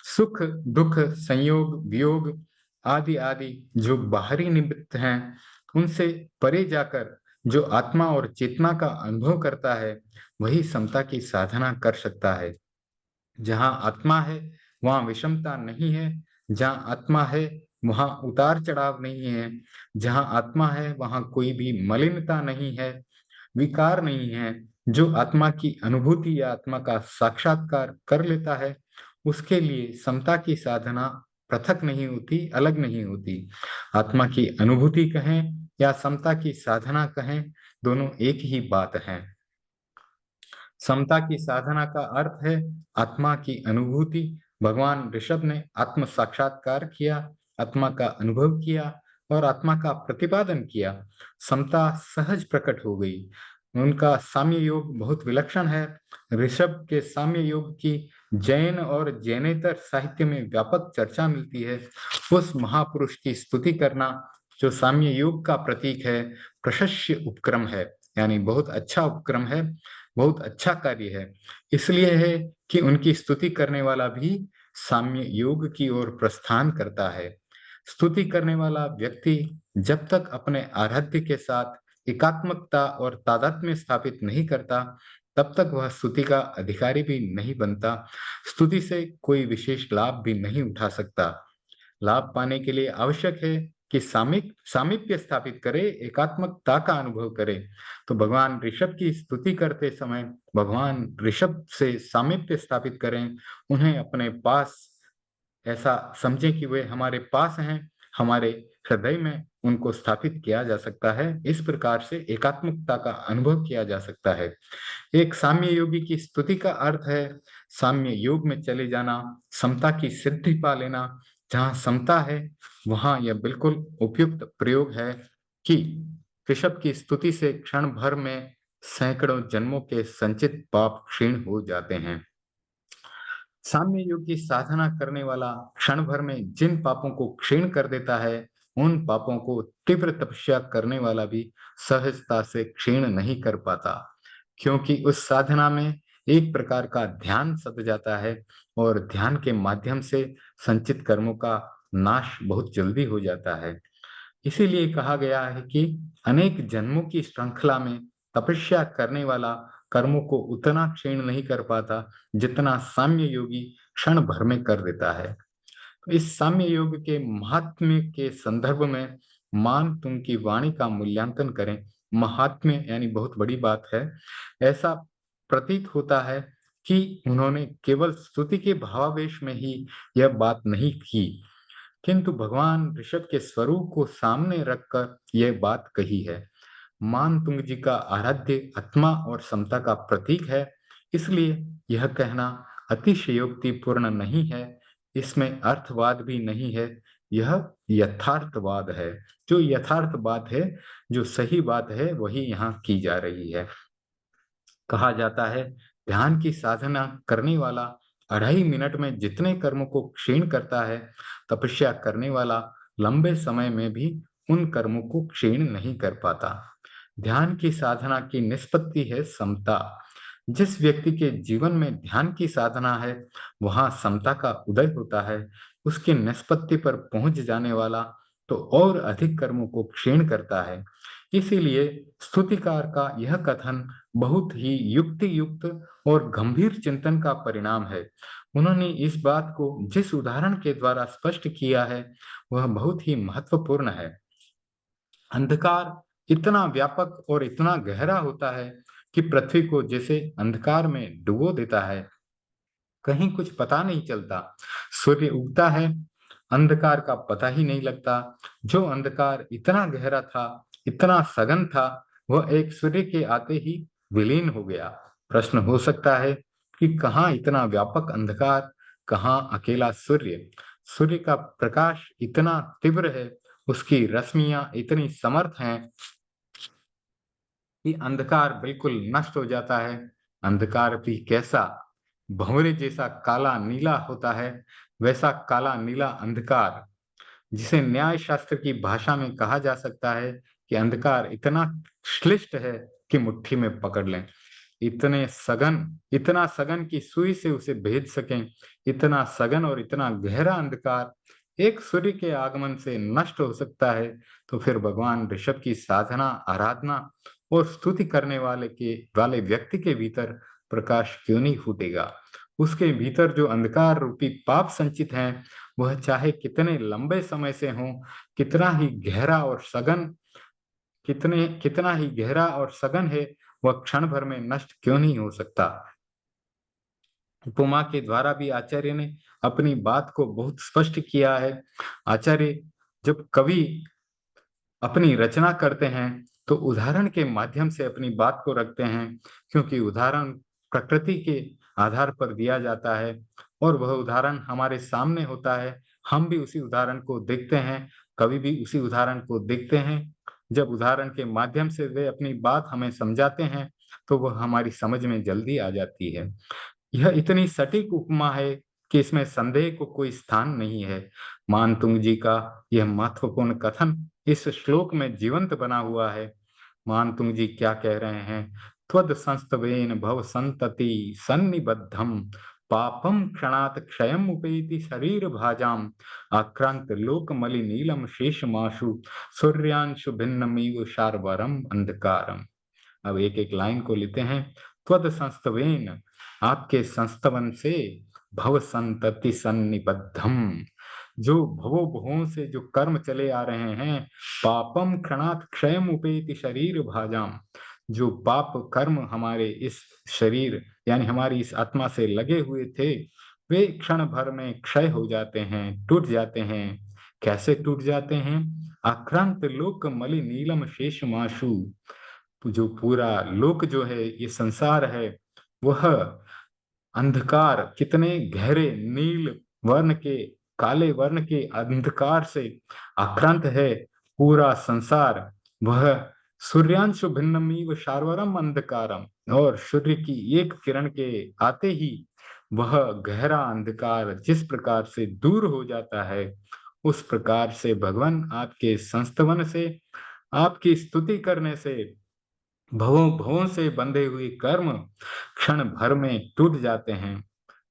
सुख दुख संयोग वियोग आदि आदि जो बाहरी निमित्त हैं उनसे परे जाकर जो आत्मा और चेतना का अनुभव करता है वही समता की साधना कर सकता है। जहाँ आत्मा है वहाँ विषमता नहीं है, जहाँ आत्मा है वहाँ उतार चढ़ाव नहीं है। जहाँ आत्मा है वहाँ कोई भी मलिनता नहीं है, विकार नहीं है। जो आत्मा की अनुभूति या आत्मा का साक्षात्कार कर लेता है, उसके लिए समता की साधना पृथक नहीं होती, अलग नहीं होती। आत्मा की अनुभूति कहें या समता की साधना कहें, दोनों एक ही बात है। समता की साधना का अर्थ है आत्मा की अनुभूति। भगवान ऋषभ ने आत्म साक्षात्कार किया, आत्मा का अनुभव किया और आत्मा का प्रतिपादन किया। समता सहज प्रकट हो गई। उनका साम्य योग बहुत विलक्षण है। ऋषभ के साम्य योग की जैन और जैनेतर साहित्य में व्यापक चर्चा मिलती है। उस महापुरुष की स्तुति करना जो साम्य योग का प्रतीक है, प्रशस्य उपक्रम है, यानी बहुत अच्छा उपक्रम है, बहुत अच्छा कार्य है। इसलिए है कि उनकी स्तुति करने वाला भी साम्य योग की ओर प्रस्थान करता है। स्तुति करने वाला व्यक्ति जब तक अपने आराध्य के साथ एकात्मकता और तादात्म्य स्थापित नहीं करता, तब तक वह स्तुति का अधिकारी भी नहीं बनता। स्तुति से कोई विशेष लाभ भी नहीं उठा सकता। लाभ पाने के लिए आवश्यक है कि सामीप्य स्थापित करे, एकात्मकता का अनुभव करे। तो भगवान ऋषभ की स्तुति करते समय भगवान ऋषभ से सामीप्य स्थापित करें, उन्हें अपने पास ऐसा समझें कि वे हमारे पास हैं, हमारे हृदय में उनको स्थापित किया जा सकता है। इस प्रकार से एकात्मकता का अनुभव किया जा सकता है। एक साम्य योगी की स्तुति का अर्थ है साम्य योग में चले जाना, समता की सिद्धि पा लेना। जहाँ समता है वहां यह बिल्कुल उपयुक्त प्रयोग है कि ऋषभ की स्तुति से क्षण भर में सैकड़ों जन्मों के संचित पाप क्षीण हो जाते हैं। साम्य योग की साधना करने वाला क्षण भर में जिन पापों को क्षीण कर देता है, उन पापों को तीव्र तपस्या करने वाला भी सहजता से क्षीण नहीं कर पाता, क्योंकि उस साधना में एक प्रकार का ध्यान सद जाता है और ध्यान के माध्यम से संचित कर्मों का नाश बहुत जल्दी हो जाता है। इसीलिए कहा गया है कि अनेक जन्मों की श्रृंखला में तपस्या करने वाला कर्मों को उतना क्षीण नहीं कर पाता जितना साम्य योगी क्षण भर में कर देता है। इस साम्य योग के महात्म्य के संदर्भ में मान तुम की वाणी का मूल्यांकन करें। महात्म्य यानी बहुत बड़ी बात है। ऐसा प्रतीत होता है कि उन्होंने केवल स्तुति के भावावेश में ही यह बात नहीं की, किंतु भगवान ऋषभ के स्वरूप को सामने रखकर यह बात कही है। मानतुंग जी का आराध्य आत्मा और समता का प्रतीक है, इसलिए यह कहना अतिशयोक्तिपूर्ण नहीं है। इसमें अर्थवाद भी नहीं है, यह यथार्थवाद है। जो यथार्थ बात है, जो सही बात है, वही यहाँ की जा रही है। कहा जाता है ध्यान की साधना करने वाला 2.5 मिनट में जितने कर्मों को क्षीण करता है, तपस्या करने वाला लंबे समय में भी उन कर्मों को क्षीण नहीं कर पाता। ध्यान की साधना की निष्पत्ति है समता। जिस व्यक्ति के जीवन में ध्यान की साधना है, वहां समता का उदय होता है। उसकी निष्पत्ति पर पहुंच जाने वाला तो और अधिक कर्मों को क्षीण करता है। इसीलिए स्तुतिकार का यह कथन बहुत ही युक्ति युक्त और गंभीर चिंतन का परिणाम है। उन्होंने इस बात को जिस उदाहरण के द्वारा स्पष्ट किया है, वह बहुत ही महत्वपूर्ण है। अंधकार इतना व्यापक और इतना गहरा होता है कि पृथ्वी को जैसे अंधकार में डुबो देता है। कहीं कुछ पता नहीं चलता। सूर्य उगता है, अंधकार का पता ही नहीं लगता। जो अंधकार इतना गहरा था, इतना सघन था, वह एक सूर्य के आते ही विलीन हो गया। प्रश्न हो सकता है कि कहाँ इतना व्यापक अंधकार, कहाँ अकेला सूर्य। सूर्य का प्रकाश इतना तीव्र है, उसकी रश्मियां इतनी समर्थ हैं कि अंधकार बिल्कुल नष्ट हो जाता है। अंधकार भी कैसा, भंवरे जैसा काला नीला होता है, वैसा काला नीला अंधकार, जिसे न्याय शास्त्र की भाषा में कहा जा सकता है कि अंधकार इतना श्लिष्ट है कि मुट्ठी में पकड़ लें। इतना सघन कि सुई से उसे भेद सकें, इतना सघन और इतना गहरा अंधकार एक सूर्य के आगमन से नष्ट हो सकता है। तो फिर भगवान ऋषभ की साधना, आराधना और स्तुति करने वाले व्यक्ति के भीतर प्रकाश क्यों नहीं फूटेगा। उसके भीतर जो अंधकार रूपी पाप संचित हैं, वह चाहे कितने लंबे समय से हो, कितना ही गहरा और सघन कितना ही गहरा और सघन है, वह क्षण भर में नष्ट क्यों नहीं हो सकता। उपमा के द्वारा भी आचार्य ने अपनी बात को बहुत स्पष्ट किया है। आचार्य जब कवि अपनी रचना करते हैं तो उदाहरण के माध्यम से अपनी बात को रखते हैं, क्योंकि उदाहरण प्रकृति के आधार पर दिया जाता है और वह उदाहरण हमारे सामने होता है। हम भी उसी उदाहरण को देखते हैं, कवि भी उसी उदाहरण को देखते हैं। जब उदाहरण के माध्यम से वे अपनी बात हमें समझाते हैं तो वह हमारी समझ में जल्दी आ जाती है। यह इतनी सटीक उपमा है कि इसमें संदेह को कोई स्थान नहीं है। मानतुंग जी का यह महत्वपूर्ण कथन इस श्लोक में जीवंत बना हुआ है। मानतुंग जी क्या कह रहे हैं? त्वद संस्तवेन भव संतति सन्निबद्धम पापम क्षणात् क्षयम उपेति शरीर भाजाम आक्रांत लोक मलि नीलम शेषमाशु सूर्यांशु भिन्नमीव शार्वरम अंधकारम। अब एक एक लाइन को लेते हैं। त्वद संस्तवेन, आपके संस्तवन से, भव संतति सन्निबद्धम, जो भवो भवों से जो कर्म चले आ रहे हैं, पापम क्षणात् क्षयम उपेति शरीर भाजाम, जो पाप कर्म हमारे इस शरीर यानी हमारी इस आत्मा से लगे हुए थे, वे क्षण भर में क्षय हो जाते हैं, टूट जाते हैं। कैसे टूट जाते हैं? आक्रांत लोक मलि नीलम शेषमाशु, जो पूरा लोक जो है, ये संसार है, वह अंधकार, कितने गहरे नील वर्ण के, काले वर्ण के अंधकार से आक्रांत है पूरा संसार। वह सूर्यांशु भिन्नमीव शार्वरम अंधकारम, और सूर्य की एक किरण के आते ही वह गहरा अंधकार जिस प्रकार से दूर हो जाता है, उस प्रकार से भगवान आपके संस्तवन से, आपकी स्तुति करने से भवों भवों से बंधे हुए कर्म क्षण भर में टूट जाते हैं।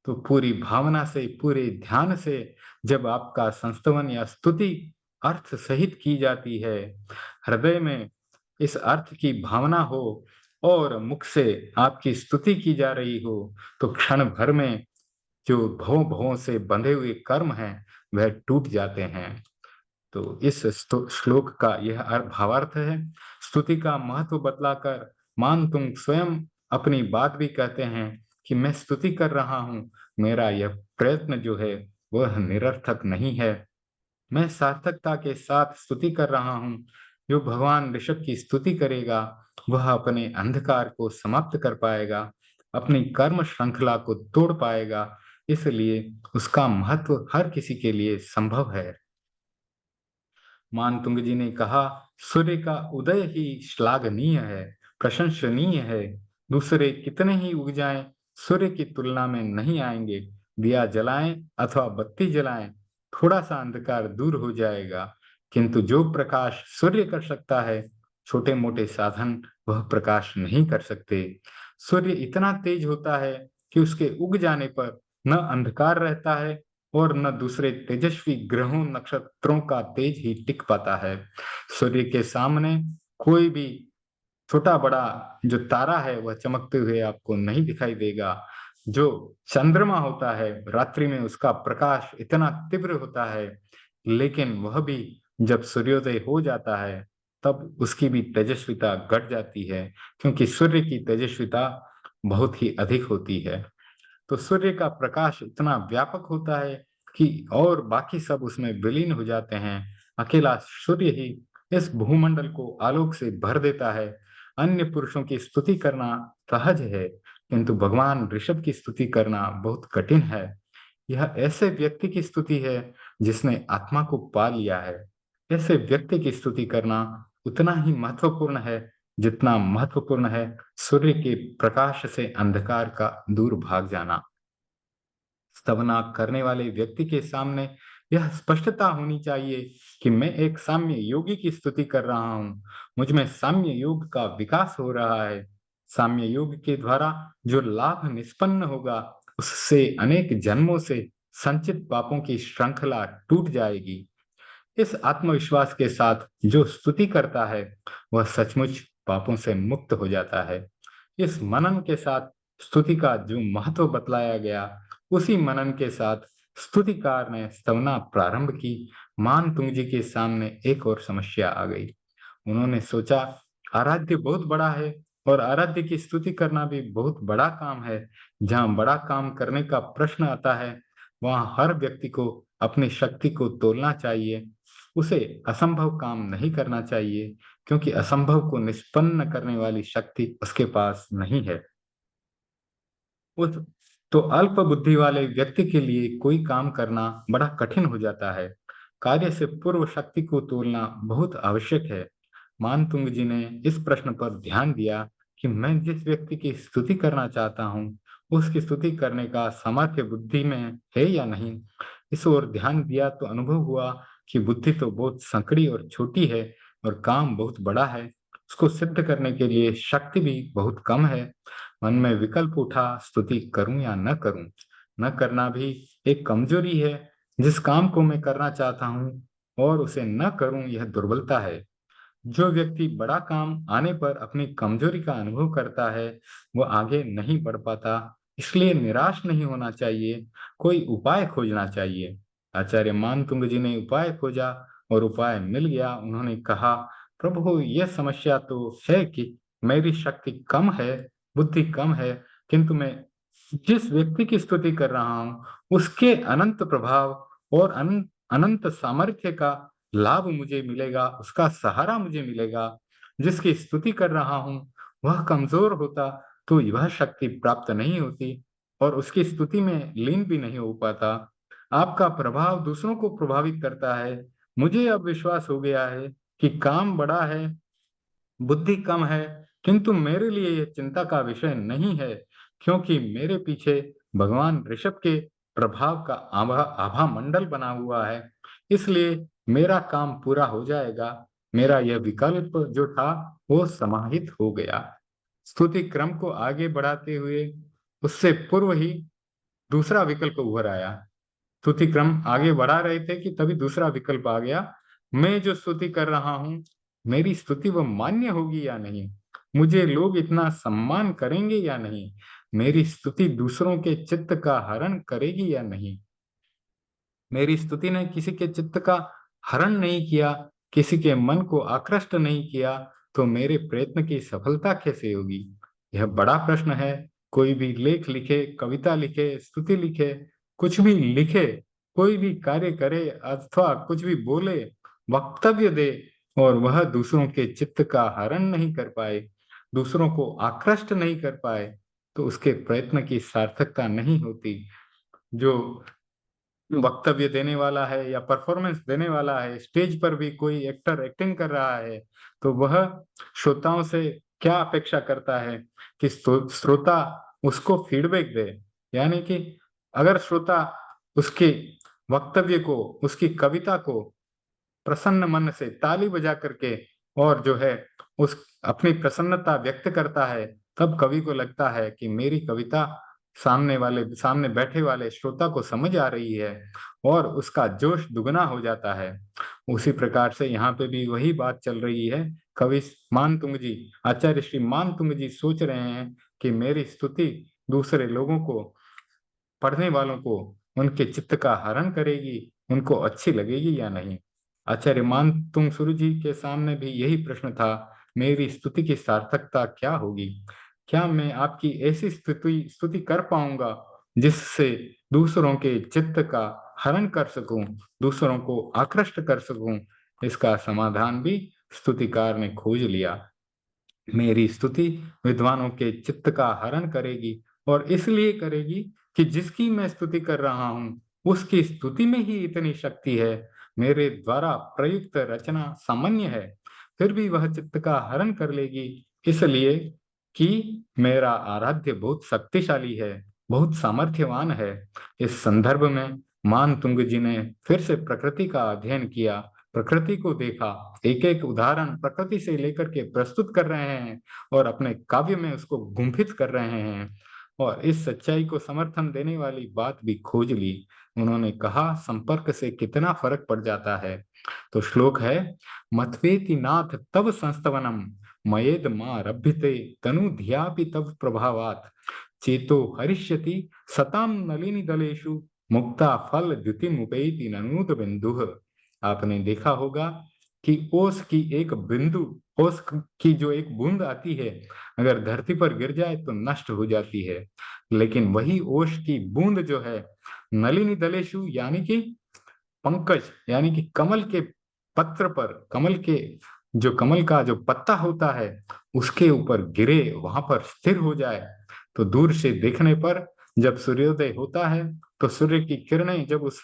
तो पूरी भावना से, पूरे ध्यान से जब आपका संस्तवन या स्तुति अर्थ सहित की जाती है, हृदय में इस अर्थ की भावना हो और मुख से आपकी स्तुति की जा रही हो, तो क्षण भर में जो भवों भवों से बंधे हुए कर्म हैं वह टूट जाते हैं। तो इस श्लोक का यह भावार्थ है। स्तुति का महत्व बतलाकर मान तुम स्वयं अपनी बात भी कहते हैं कि मैं स्तुति कर रहा हूँ, मेरा यह प्रयत्न जो है वह निरर्थक नहीं है, मैं सार्थकता के साथ स्तुति कर रहा हूँ। जो भगवान ऋषभ की स्तुति करेगा वह अपने अंधकार को समाप्त कर पाएगा, अपनी कर्म श्रृंखला को तोड़ पाएगा, इसलिए उसका महत्व हर किसी के लिए संभव है। मानतुंग जी ने कहा, सूर्य का उदय ही श्लाघनीय है, प्रशंसनीय है। दूसरे कितने ही उग जाएं, सूर्य की तुलना में नहीं आएंगे। दिया जलाएं अथवा बत्ती जलाएं, थोड़ा सा अंधकार दूर हो जाएगा, किंतु जो प्रकाश सूर्य कर सकता है, छोटे मोटे साधन वह प्रकाश नहीं कर सकते। सूर्य इतना तेज होता है कि उसके उग जाने पर न अंधकार रहता है और न दूसरे तेजस्वी ग्रहों नक्षत्रों का तेज ही टिक पाता है। सूर्य के सामने कोई भी छोटा बड़ा जो तारा है वह चमकते हुए आपको नहीं दिखाई देगा। जो चंद्रमा होता है, रात्रि में उसका प्रकाश इतना तीव्र होता है, लेकिन वह भी जब सूर्योदय हो जाता है तब उसकी भी तेजस्विता घट जाती है, क्योंकि सूर्य की तेजस्विता बहुत ही अधिक होती है। तो सूर्य का प्रकाश इतना व्यापक होता है कि और बाकी सब उसमें विलीन हो जाते हैं। अकेला सूर्य ही इस भूमंडल को आलोक से भर देता है। अन्य पुरुषों की स्तुति करना सहज है, किंतु भगवान ऋषभ की स्तुति करना बहुत कठिन है। यह ऐसे व्यक्ति की स्तुति है जिसने आत्मा को पा लिया है। ऐसे व्यक्ति की स्तुति करना उतना ही महत्वपूर्ण है जितना महत्वपूर्ण है सूर्य के प्रकाश से अंधकार का दूर भाग जाना। स्तवना करने वाले व्यक्ति के सामने यह स्पष्टता होनी चाहिए कि मैं एक साम्य योगी की स्तुति कर रहा हूँ, मुझ में साम्य योग का विकास हो रहा है। साम्य योग के द्वारा जो लाभ निष्पन्न होगा, उससे अनेक जन्मों से संचित पापों की श्रृंखला टूट जाएगी। इस आत्मविश्वास के साथ जो स्तुति करता है वह सचमुच पापों से मुक्त हो जाता है। इस मनन के साथ स्तुति का जो महत्व बतलाया गया, उसी मनन के साथ स्तुतिकार ने स्तवना प्रारंभ की। मानतुंग जी के सामने एक और समस्या आ गई। उन्होंने सोचा, आराध्य बहुत बड़ा है और आराध्य की स्तुति करना भी बहुत बड़ा काम है। जहाँ बड़ा काम करने का प्रश्न आता है, वहाँ हर व्यक्ति को अपनी शक्ति को तोलना चाहिए। उसे असंभव काम नहीं करना चाहिए, क्योंकि असंभव को निष्पन्न करने वाली शक्ति उसके पास नहीं है। उस तो अल्प बुद्धि वाले व्यक्ति के लिए कोई काम करना बड़ा कठिन हो जाता है। कार्य से पूर्व शक्ति को तोलना बहुत आवश्यक है। मानतुंग जी ने इस प्रश्न पर ध्यान दिया कि मैं जिस व्यक्ति की स्तुति करना चाहता हूँ, उसकी स्तुति करने का सामर्थ्य बुद्धि में है या नहीं। इस ओर ध्यान दिया तो अनुभव हुआ कि बुद्धि तो बहुत संकड़ी और छोटी है और काम बहुत बड़ा है। उसको सिद्ध करने के लिए शक्ति भी बहुत कम है। मन में विकल्प उठा, स्तुति करूं या न करूं। न करना भी एक कमजोरी है। जिस काम को मैं करना चाहता हूं और उसे न करूं, यह दुर्बलता है। जो व्यक्ति बड़ा काम आने पर अपनी कमजोरी का अनुभव करता है, वह आगे नहीं बढ़ पाता। इसलिए निराश नहीं होना चाहिए, कोई उपाय खोजना चाहिए। आचार्य मानतुंग जी ने उपाय खोजा और उपाय मिल गया। उन्होंने कहा, प्रभु, यह समस्या तो है कि मेरी शक्ति कम है, बुद्धि कम है, किंतु मैं जिस व्यक्ति की स्तुति कर रहा हूँ, उसके अनंत प्रभाव और अनंत सामर्थ्य का लाभ मुझे मिलेगा, उसका सहारा मुझे मिलेगा। जिसकी स्तुति कर रहा हूँ, वह कमजोर होता तो वह शक्ति प्राप्त नहीं होती और उसकी स्तुति में लीन भी नहीं हो पाता। आपका प्रभाव दूसरों को प्रभावित करता है। मुझे अब विश्वास हो गया है कि काम बड़ा है, बुद्धि कम है, किंतु मेरे लिए यह चिंता का विषय नहीं है, क्योंकि मेरे पीछे भगवान ऋषभ के प्रभाव का आभा आभा मंडल बना हुआ है। इसलिए मेरा काम पूरा हो जाएगा। मेरा यह विकल्प जो था, वो समाहित हो गया। स्तुति क्रम को आगे बढ़ाते हुए उससे पूर्व ही दूसरा विकल्प उभर आया। स्तुति क्रम आगे बढ़ा रहे थे कि तभी दूसरा विकल्प आ गया। मैं जो स्तुति कर रहा हूँ, मेरी स्तुति वो मान्य होगी या नहीं, मुझे लोग इतना सम्मान करेंगे या नहीं, मेरी स्तुति दूसरों के चित्त का हरण करेगी या नहीं। मेरी स्तुति ने किसी के चित्त का हरण नहीं किया, किसी के मन को आकृष्ट नहीं किया, तो मेरे प्रयत्न की सफलता कैसे होगी? यह बड़ा प्रश्न है। कोई भी लेख लिखे, कविता लिखे, स्तुति लिखे, कुछ भी लिखे, कोई भी कार्य करे अथवा कुछ भी बोले, वक्तव्य दे, और वह दूसरों के चित्त का हरण नहीं कर पाए, दूसरों को आकृष्ट नहीं कर पाए, तो उसके प्रयत्न की सार्थकता नहीं होती। जो वक्तव्य देने वाला है या परफॉर्मेंस देने वाला है, स्टेज पर भी कोई एक्टर एक्टिंग कर रहा है, तो वह श्रोताओं से क्या अपेक्षा करता है कि श्रोता उसको फीडबैक दे। यानी कि अगर श्रोता उसके वक्तव्य को, उसकी कविता को प्रसन्न मन से ताली बजा करके और जो है उस अपनी प्रसन्नता व्यक्त करता है, तब कवि को लगता है कि मेरी कविता सामने बैठे वाले श्रोता को समझ आ रही है और उसका जोश दुगना हो जाता है। उसी प्रकार से यहाँ पे भी वही बात चल रही है। कवि मानतुंग जी, आचार्य श्री मानतुंग जी सोच रहे हैं कि मेरी स्तुति दूसरे लोगों को, पढ़ने वालों को, उनके चित्त का हरण करेगी, उनको अच्छी लगेगी या नहीं। आचार्य मानतुंग सुरु जी के सामने भी यही प्रश्न था, मेरी स्तुति की सार्थकता क्या होगी? क्या मैं आपकी ऐसी स्तुति स्तुति कर पाऊंगा जिससे दूसरों के चित्त का हरण कर सकूं, दूसरों को आकृष्ट कर सकूं? इसका समाधान भी स्तुतिकार ने खोज लिया। मेरी स्तुति विद्वानों के चित्त का हरण करेगी, और इसलिए करेगी कि जिसकी मैं स्तुति कर रहा हूँ, उसकी स्तुति में ही इतनी शक्ति है। मेरे द्वारा प्रयुक्त रचना सामान्य है, फिर भी वह चित्त का हरण कर लेगी, इसलिए कि मेरा आराध्य बहुत शक्तिशाली है, बहुत सामर्थ्यवान है। इस संदर्भ में मानतुंग जी ने फिर से प्रकृति का अध्ययन किया, प्रकृति को देखा, एक एक उदाहरण प्रकृति से लेकर के प्रस्तुत कर रहे हैं और अपने काव्य में उसको गुंफित कर रहे हैं, और इस सच्चाई को समर्थन देने वाली बात भी खोज ली। उन्होंने कहा, संपर्क से कितना फर्क पड़ जाता है। तो श्लोक है, मत्वेति नाथ तव संस्तवनम मयेद मां रभ्यते तनु धियापि तव प्रभावात् चेतो हरिष्यति सताम नलिनी दलेषु मुक्ता फल द्युतिमुपैति ननूत बिंदुः। आपने देखा होगा कि ओस की एक बिंदु, ओस की जो एक बूंद आती है, अगर धरती पर गिर जाए तो नष्ट हो जाती है, लेकिन वही ओस की बूंद जो है नलिनी दलेशु यानी कि पंकज यानी कि कमल के पत्र पर, कमल के जो कमल का जो पत्ता होता है उसके ऊपर गिरे, वहां पर स्थिर हो जाए, तो दूर से देखने पर जब सूर्योदय होता है तो सूर्य की किरणें जब उस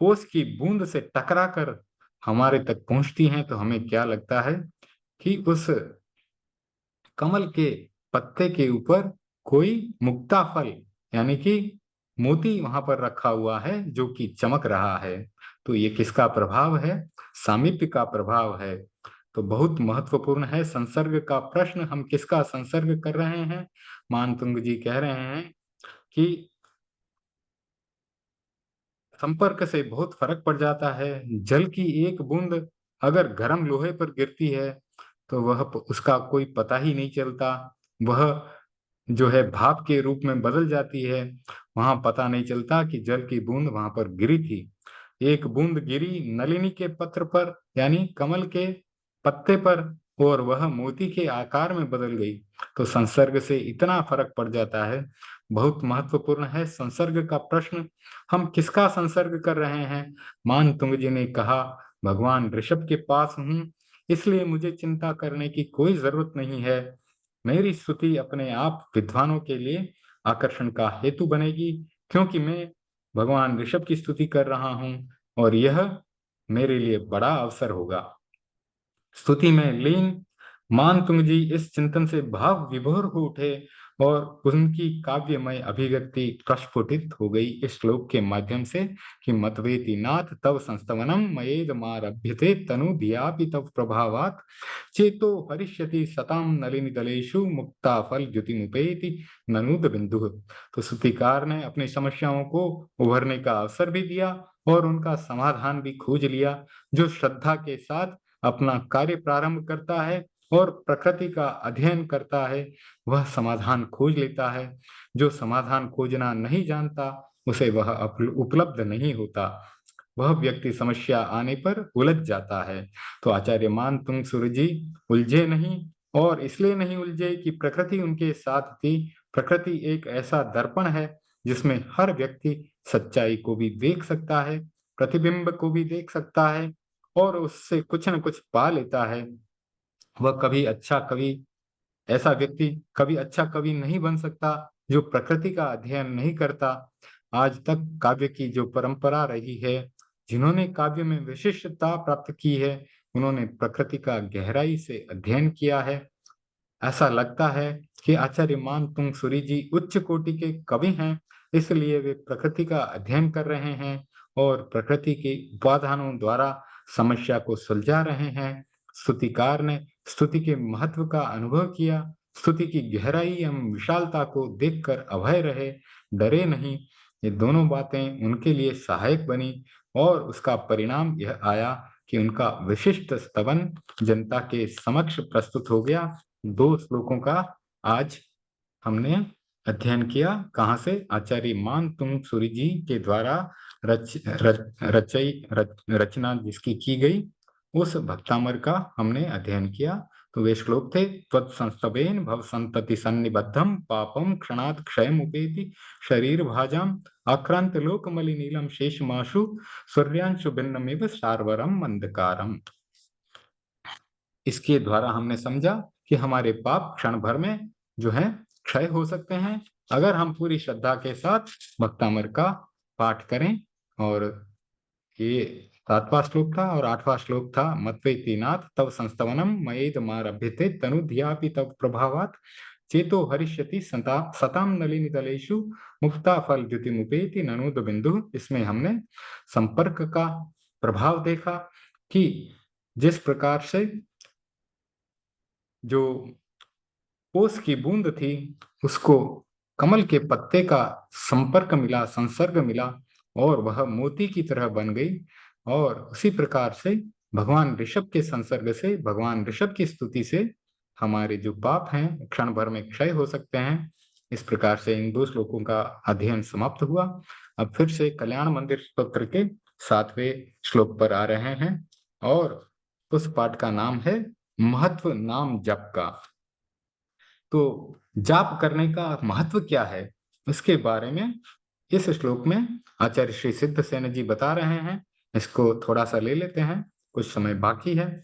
ओस की बूंद से टकरा कर हमारे तक पहुंचती हैं तो हमें क्या लगता है कि उस कमल के पत्ते के ऊपर कोई मुक्ता फल यानी कि मोती वहां पर रखा हुआ है जो कि चमक रहा है। तो ये किसका प्रभाव है? सामीप्य का प्रभाव है। तो बहुत महत्वपूर्ण है संसर्ग का प्रश्न। हम किसका संसर्ग कर रहे हैं? मानतुंग जी कह रहे हैं कि संपर्क से बहुत फर्क पड़ जाता है। जल की एक बूंद अगर गर्म लोहे पर गिरती है तो वह उसका कोई पता ही नहीं चलता, वह जो है भाप के रूप में बदल जाती है, वहां पता नहीं चलता कि जल की बूंद वहां पर गिरी थी। एक बूंद गिरी नलिनी के पत्र पर यानी कमल के पत्ते पर और वह मोती के आकार में बदल गई। तो संसर्ग से इतना फर्क पड़ जाता है। बहुत महत्वपूर्ण है संसर्ग का प्रश्न। हम किसका संसर्ग कर रहे हैं? मानतुंग जी ने कहा, भगवान ऋषभ के पास हूं, इसलिए मुझे चिंता करने की कोई जरूरत नहीं है। मेरी स्तुति अपने आप विद्वानों के लिए आकर्षण का हेतु बनेगी, क्योंकि मैं भगवान ऋषभ की स्तुति कर रहा हूं और यह मेरे लिए बड़ा अवसर होगा। स्तुति में लीन मानतुंग जी इस चिंतन से भाव विभोर हो उठे और उनकी काव्यमय अभिव्यक्ति प्रस्फुटित हो गई इस श्लोक के माध्यम से कि मतवेति नाथ तव संस्तवनम मयेद मारभ्यते तनु धियापि तव प्रभावात् चेतो हरिष्यति सताम नलिनी दलेषु मुक्ता फल द्युतिमुपेति ननूद बिंदु। तो स्तुतिकार ने अपनी समस्याओं को उभरने का अवसर भी दिया और उनका समाधान भी खोज लिया। जो श्रद्धा के साथ अपना कार्य प्रारंभ करता है और प्रकृति का अध्ययन करता है वह समाधान खोज लेता है। जो समाधान खोजना नहीं जानता उसे वह उपलब्ध नहीं होता। वह व्यक्ति समस्या आने पर उलझ जाता है। तो आचार्य मानतुंग सूर्य जी उलझे नहीं, और इसलिए नहीं उलझे कि प्रकृति उनके साथ थी। प्रकृति एक ऐसा दर्पण है जिसमें हर व्यक्ति सच्चाई को भी देख सकता है, प्रतिबिंब को भी देख सकता है और उससे कुछ न कुछ पा लेता है। वह कभी अच्छा कवि, ऐसा व्यक्ति कभी अच्छा कवि नहीं बन सकता जो प्रकृति का अध्ययन नहीं करता। आज तक काव्य की जो परंपरा रही है, जिन्होंने काव्य में विशिष्टता प्राप्त की है, उन्होंने प्रकृति का गहराई से अध्ययन किया है। ऐसा लगता है कि आचार्य मानतुंग सूरी जी उच्च कोटि के कवि हैं, इसलिए वे प्रकृति का अध्ययन कर रहे हैं और प्रकृति के उपादानों द्वारा समस्या को सुलझा रहे हैं। स्तुतिकार ने स्तुति के महत्व का अनुभव किया, स्तुति की गहराई एवं विशालता को देखकर अभय रहे, डरे नहीं। ये दोनों बातें उनके लिए सहायक बनी और उसका परिणाम यह आया कि उनका विशिष्ट स्तवन जनता के समक्ष प्रस्तुत हो गया। 2 श्लोकों का आज हमने अध्ययन किया। कहाँ से? आचार्य मानतुंग सूरी जी के द्वारा रचना जिसकी की गई उस भक्तामर का हमने अध्ययन किया। तो वे श्लोक थे, त्वत्संस्तवेन भव संतति सन्निबद्धम पापम क्षणात् क्षयमुपेति शरीर भाजाम आक्रांत लोक मलिनीलम शेषमाशु सूर्यांशु भिन्नमिव सारवरम अंधकारम। इसके द्वारा हमने समझा कि हमारे पाप क्षण भर में जो है क्षय हो सकते हैं अगर हम पूरी श्रद्धा के साथ भक्तामर का पाठ करें। और ये 7वां श्लोक था और 8वां श्लोक था, मत्वेति नाथ तव संस्तवनम मयेद मारभ्यते तनुध्यापि तव प्रभावात् चेतो हरिष्यति सताम नलिनी दलेषु मुक्ता फल द्युतिमुपेति ननूद बिंदु। इसमें हमने संपर्क का प्रभाव देखा कि जिस प्रकार से जो ओस की बूंद थी उसको कमल के पत्ते का संपर्क मिला, संसर्ग मिला और वह मोती की तरह बन गई। और उसी प्रकार से भगवान ऋषभ के संसर्ग से, भगवान ऋषभ की स्तुति से हमारे जो पाप हैं क्षण भर में क्षय हो सकते हैं। इस प्रकार से इन 2 श्लोकों का अध्ययन समाप्त हुआ। अब फिर से कल्याण मंदिर स्तोत्र के 7वें श्लोक पर आ रहे हैं और उस पाठ का नाम है महत्व नाम जप का। तो जाप करने का महत्व क्या है, उसके बारे में इस श्लोक में आचार्य श्री सिद्धसेन जी बता रहे हैं। इसको थोड़ा सा ले लेते हैं, कुछ समय बाकी है।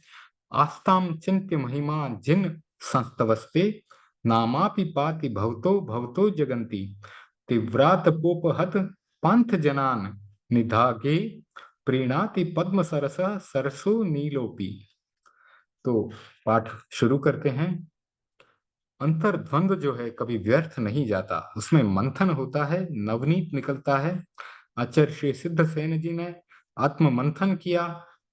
आस्ताम चिंत्य महिमा जिन संस्तवस्ते नामापि पाति भवतो भवतो जगन्ति तीव्रात पोपहत पंथ जनान निधागे प्रीणाति पद्म सरस सरसो नीलोपी। तो पाठ शुरू करते हैं। अंतर्द्वंद जो है कभी व्यर्थ नहीं जाता, उसमें मंथन होता है, नवनीत निकलता है। आचार्य श्री सिद्धसेन जी ने आत्म मंथन किया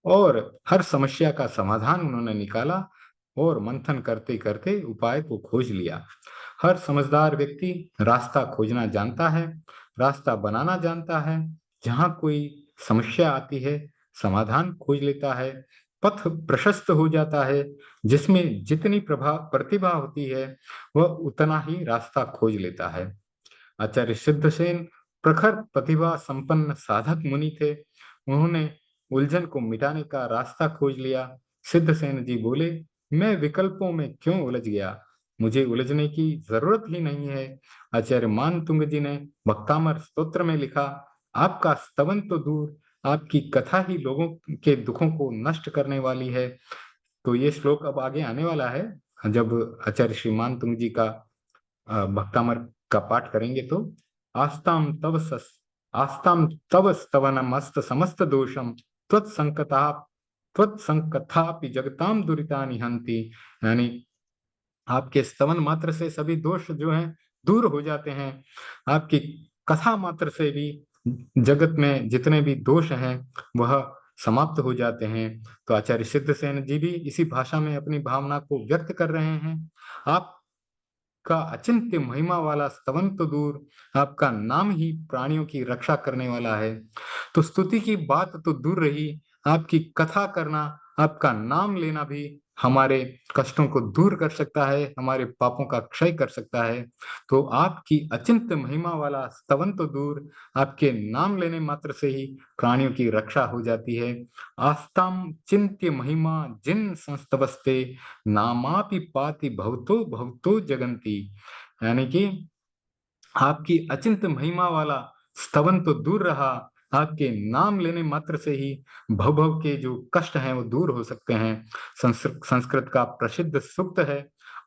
और हर समस्या का समाधान उन्होंने निकाला और मंथन करते करते उपाय को खोज लिया। हर समझदार व्यक्ति रास्ता खोजना जानता है, रास्ता बनाना जानता है। जहाँ कोई समस्या आती है समाधान खोज लेता है, पथ प्रशस्त हो जाता है। जिसमें जितनी प्रतिभा होती है वह उतना ही रास्ता खोज लेता है। आचार्य सिद्धसेन प्रखर प्रतिभा संपन्न साधक मुनि थे। उन्होंने उलझन को मिटाने का रास्ता खोज लिया। सिद्धसेन जी बोले, मैं विकल्पों में क्यों उलझ गया, मुझे उलझने की जरूरत ही नहीं है। आचार्य मानतुंग जी ने भक्तामर स्तोत्र में लिखा, आपका स्तवन तो दूर, आपकी कथा ही लोगों के दुखों को नष्ट करने वाली है। तो ये श्लोक अब आगे आने वाला है। जब आचार्य श्रीमान तुंग जी का भक्तामर का पाठ करेंगे तो आस्ताम तव स्तवनमस्त समस्त दोषम त्वत्संकता त्वत्संकथापि जगताम दुरितानि हन्ति। यानी आपके स्तवन मात्र से सभी दोष जो हैं दूर हो जाते हैं। आपकी कथा मात्र से भी जगत में जितने भी दोष हैं वह समाप्त हो जाते हैं। तो आचार्य सिद्धसेन जी भी इसी भाषा में अपनी भावना को व्यक्त कर रहे हैं। आपका अचिंत्य महिमा वाला स्तवन तो दूर, आपका नाम ही प्राणियों की रक्षा करने वाला है। तो स्तुति की बात तो दूर रही, आपकी कथा करना, आपका नाम लेना भी हमारे कष्टों को दूर कर सकता है, हमारे पापों का क्षय कर सकता है। तो आपकी अचिंत्य महिमा वाला स्तवन तो दूर, आपके नाम लेने मात्र से ही प्राणियों की रक्षा हो जाती है। आस्ताम चिंत्य महिमा जिन संस्तवस्ते नामापि पाति भवतो भवतो जगन्ति। यानी कि आपकी अचिंत महिमा वाला स्तवन तो दूर रहा, आपके नाम लेने मात्र से ही भव भव के जो कष्ट हैं वो दूर हो सकते हैं। संस्कृत का प्रसिद्ध सूक्त है,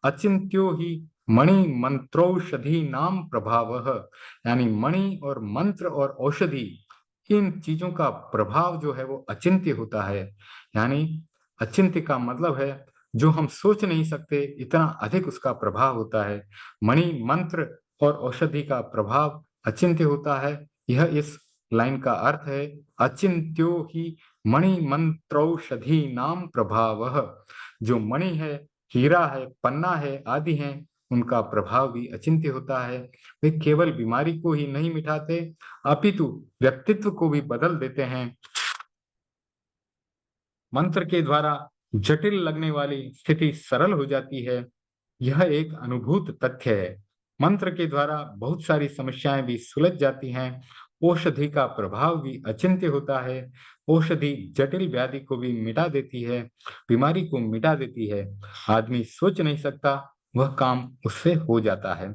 अचिंत्यो ही मणि मंत्रौषधि नाम प्रभावः। यानी मणि और मंत्र और औषधि, इन चीजों का प्रभाव जो है वो अचिंत्य होता है। यानी अचिंत्य का मतलब है जो हम सोच नहीं सकते, इतना अधिक उसका प्रभाव होता है। मणि मंत्र और औषधि का प्रभाव अचिंत्य होता है। यह इस लाइन का अर्थ है, अचिंत्यो ही मणि मंत्रौषधि नाम प्रभावः। जो मणि है, हीरा है, पन्ना है आदि हैं, उनका प्रभाव भी अचिंत्य होता है। वे केवल बीमारी को ही नहीं मिटाते अपितु व्यक्तित्व को भी बदल देते हैं। मंत्र के द्वारा जटिल लगने वाली स्थिति सरल हो जाती है, यह एक अनुभूत तथ्य है। मंत्र के द्वारा बहुत सारी समस्याएं भी सुलझ जाती हैं। औषधि का प्रभाव भी अचिंत्य होता है। औषधि जटिल व्याधि को भी मिटा देती है, बीमारी को मिटा देती है। आदमी सोच नहीं सकता वह काम उससे हो जाता है।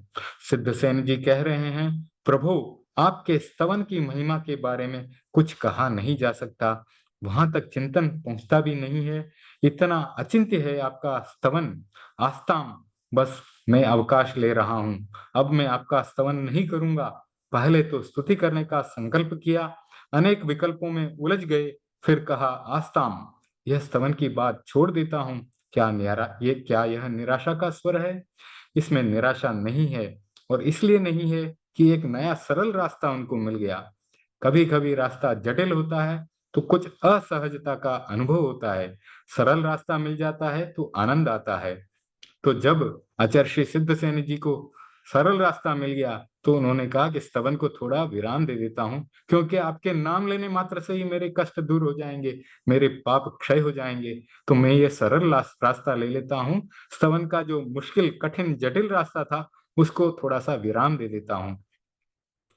सिद्धसेन जी कह रहे हैं, प्रभु आपके स्तवन की महिमा के बारे में कुछ कहा नहीं जा सकता, वहां तक चिंतन पहुंचता भी नहीं है। इतना अचिंत्य है आपका स्तवन। आस्ताम, बस मैं अवकाश ले रहा हूं, अब मैं आपका स्तवन नहीं करूंगा। पहले तो स्तुति करने का संकल्प किया, अनेक विकल्पों में उलझ गए, फिर कहा आस्ताम, यह स्तवन की बात छोड़ देता हूं। क्या यह निराशा का स्वर है? इसमें निराशा नहीं है, और इसलिए नहीं है कि एक नया सरल रास्ता उनको मिल गया। कभी कभी रास्ता जटिल होता है तो कुछ असहजता का अनुभव होता है, सरल रास्ता मिल जाता है तो आनंद आता है। तो जब आचार्य श्री सिद्धसेन जी को सरल रास्ता मिल गया तो उन्होंने कहा कि स्तवन को थोड़ा विराम दे देता हूं, क्योंकि आपके नाम लेने मात्र से ही मेरे कष्ट दूर हो जाएंगे, मेरे पाप क्षय हो जाएंगे। तो मैं ये सरल रास्ता ले लेता हूं, स्तवन का जो मुश्किल कठिन जटिल रास्ता था उसको थोड़ा सा विराम दे देता हूं।